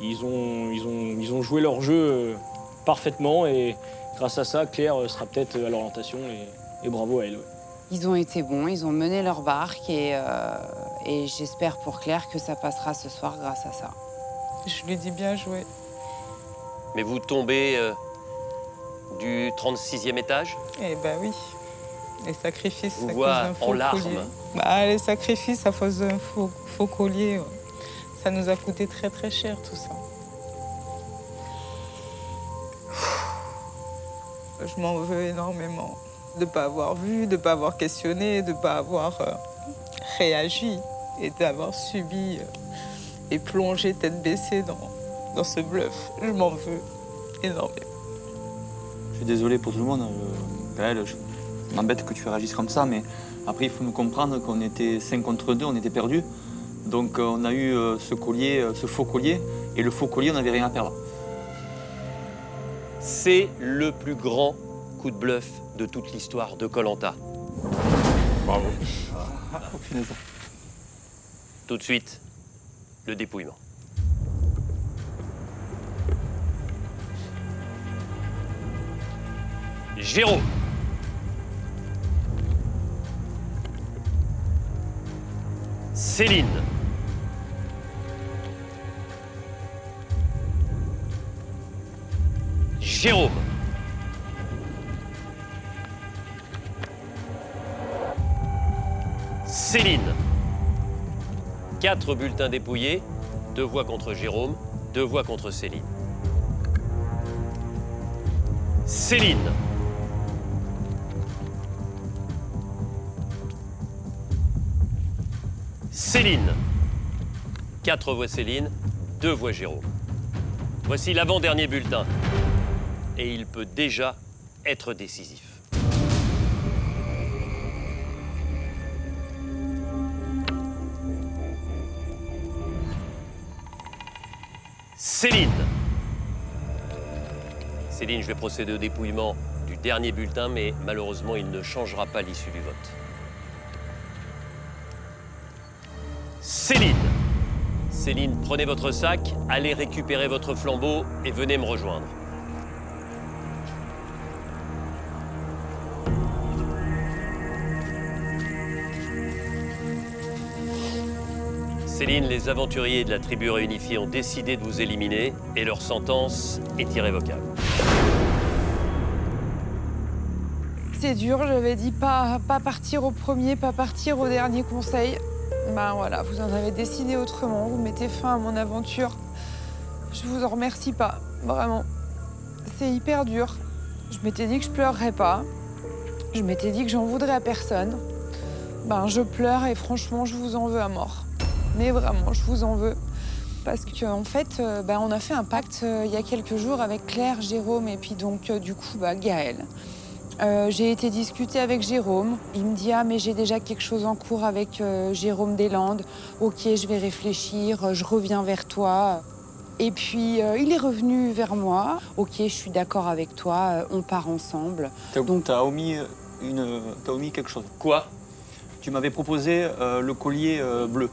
Ils ont joué leur jeu parfaitement et grâce à ça, Claire sera peut-être à l'orientation et bravo à elle. Ouais. Ils ont été bons, ils ont mené leur barque et j'espère pour Claire que ça passera ce soir grâce à ça. Je lui dis bien joué. Mais vous tombez du 36e étage? Eh ben oui. Les sacrifices vous à voit cause d'un faux en larmes. collier. Les sacrifices à cause d'un faux collier, ça nous a coûté très très cher tout ça. Je m'en veux énormément de ne pas avoir vu, de ne pas avoir questionné, de ne pas avoir réagi. et d'avoir subi et plongé tête baissée dans ce bluff. Je m'en veux énormément. Je suis désolé pour tout le monde. Gaël, ça m'embête que tu réagisses comme ça, mais après, il faut nous comprendre qu'on était 5 contre 2, on était perdus. Donc, on a eu ce collier, ce faux collier, et le faux collier, on n'avait rien à perdre. C'est le plus grand coup de bluff de toute l'histoire de Koh-Lanta. Bravo. Tout de suite, le dépouillement. Jérôme. Céline. Jérôme. Céline. 4 bulletins dépouillés, 2 voix contre Jérôme, 2 voix contre Céline. Céline. Céline. 4 voix Céline, 2 voix Jérôme. Voici l'avant-dernier bulletin. Et il peut déjà être décisif. Céline. Céline, je vais procéder au dépouillement du dernier bulletin, mais malheureusement, il ne changera pas l'issue du vote. Céline. Céline, prenez votre sac, allez récupérer votre flambeau et venez me rejoindre. Céline, les aventuriers de la tribu réunifiée ont décidé de vous éliminer et leur sentence est irrévocable. C'est dur, j'avais dit pas partir au premier, pas partir au dernier conseil. Ben voilà, vous en avez décidé autrement, vous mettez fin à mon aventure. Je vous en remercie pas, vraiment. C'est hyper dur. Je m'étais dit que je pleurerais pas. Je m'étais dit que j'en voudrais à personne. Ben je pleure et franchement, je vous en veux à mort. Mais vraiment, je vous en veux. Parce qu'en fait, on a fait un pacte il y a quelques jours avec Claire, Jérôme et puis donc du coup Gaël. J'ai été discuter avec Jérôme. Il me dit « Ah, mais j'ai déjà quelque chose en cours avec Jérôme Deslandes. Ok, je vais réfléchir, je reviens vers toi. » Et puis, il est revenu vers moi. « Ok, je suis d'accord avec toi, on part ensemble. » Donc, t'as omis quelque chose. Quoi? Tu m'avais proposé le collier bleu.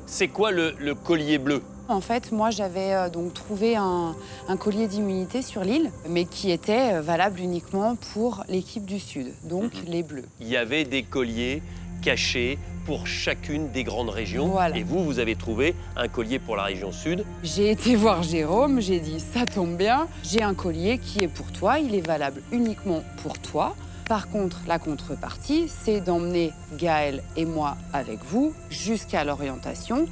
C'est quoi le collier bleu? En fait, moi, j'avais donc trouvé un collier d'immunité sur l'île, mais qui était valable uniquement pour l'équipe du Sud, donc les Bleus. Il y avait des colliers cachés pour chacune des grandes régions. Voilà. Et vous avez trouvé un collier pour la région Sud. J'ai été voir Jérôme, j'ai dit « Ça tombe bien, j'ai un collier qui est pour toi, il est valable uniquement pour toi. » Par contre, la contrepartie, c'est d'emmener Gaël et moi avec vous jusqu'à l'orientation.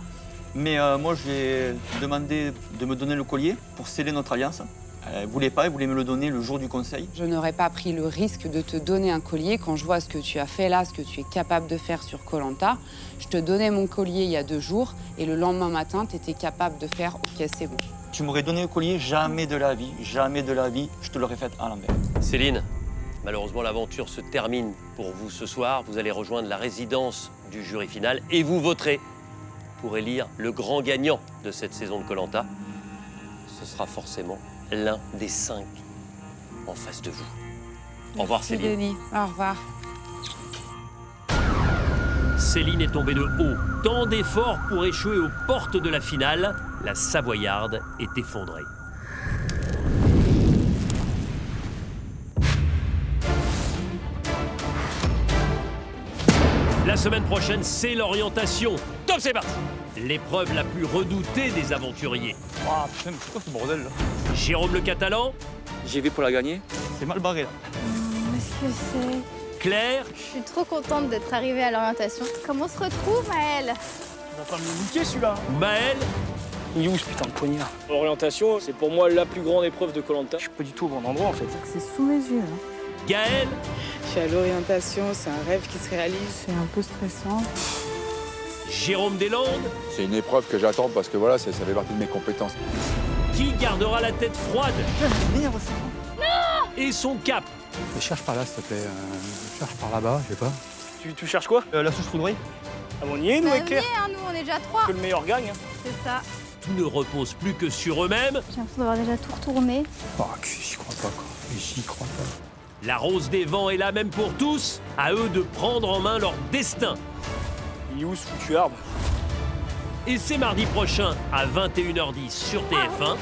Mais moi, je lui ai demandé de me donner le collier pour sceller notre alliance. Elle ne voulait pas, elle voulait me le donner le jour du conseil. Je n'aurais pas pris le risque de te donner un collier quand je vois ce que tu as fait là, ce que tu es capable de faire sur Koh-Lanta. Je te donnais mon collier il y a 2 jours et le lendemain matin, tu étais capable de faire « Ok, c'est bon ». Tu m'aurais donné le collier, jamais de la vie, je te l'aurais fait à l'envers. Céline, malheureusement, l'aventure se termine pour vous ce soir. Vous allez rejoindre la résidence du jury final et vous voterez pour élire le grand gagnant de cette saison de Koh-Lanta. Ce sera forcément l'un des 5 en face de vous. Au revoir, Merci, Céline. Denis. Au revoir. Céline est tombée de haut. Tant d'efforts pour échouer aux portes de la finale. La Savoyarde est effondrée. La semaine prochaine, c'est l'orientation. Top, c'est parti! L'épreuve la plus redoutée des aventuriers. Ah putain, mais c'est quoi ce bordel là? Jérôme le Catalan. J'y vais pour la gagner. C'est mal barré là. Qu'est-ce que c'est? Claire. Je suis trop contente d'être arrivée à l'orientation. Comment on se retrouve, Maëlle? On va pas me niquer celui-là. Maëlle. Il est où ce putain de poignard? L'orientation, c'est pour moi la plus grande épreuve de Koh-Lanta. Je suis pas du tout au bon endroit en fait. C'est sous mes yeux. Gaël. Je suis à l'orientation, c'est un rêve qui se réalise. C'est un peu stressant. Jérôme Deslandes? C'est une épreuve que j'attends parce que voilà, ça fait partie de mes compétences. Qui gardera la tête froide? Non! Et son cap? Cherche par là, s'il te plaît. Cherche par là-bas, je sais pas. Tu cherches quoi? La souche foudroyée. Ah bon, on y est, nous, avec Claire? Hein, nous, on est déjà 3. Que le meilleur gagne. C'est ça. Tout ne repose plus que sur eux-mêmes. J'ai l'impression d'avoir déjà tout retourné. Oh, j'y crois pas, quoi. J'y crois pas. La rose des vents est là même pour tous. À eux de prendre en main leur destin. Il est où ce foutu arbre? Et c'est mardi prochain à 21h10 sur TF1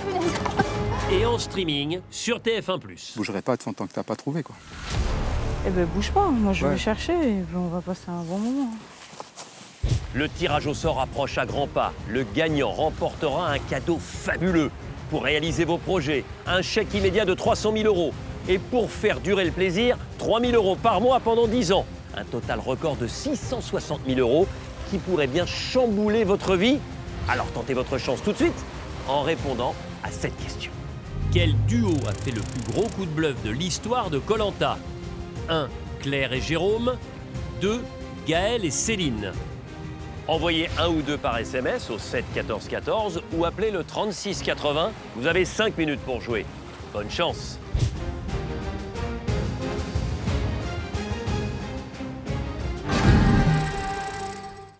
et en streaming sur TF1+. Je bougerai pas tant que t'as pas trouvé, quoi. Eh ben bouge pas, moi je Ouais. vais chercher et puis on va passer un bon moment. Le tirage au sort approche à grands pas. Le gagnant remportera un cadeau fabuleux pour réaliser vos projets. Un chèque immédiat de 300 000 €. Et pour faire durer le plaisir, 3 000 € par mois pendant 10 ans. Un total record de 660 000 € qui pourrait bien chambouler votre vie. Alors tentez votre chance tout de suite en répondant à cette question. Quel duo a fait le plus gros coup de bluff de l'histoire de Koh-Lanta? 1. Claire et Jérôme. 2. Gaël et Céline. Envoyez un ou deux par SMS au 7 14 14 ou appelez le 36 80. Vous avez 5 minutes pour jouer. Bonne chance!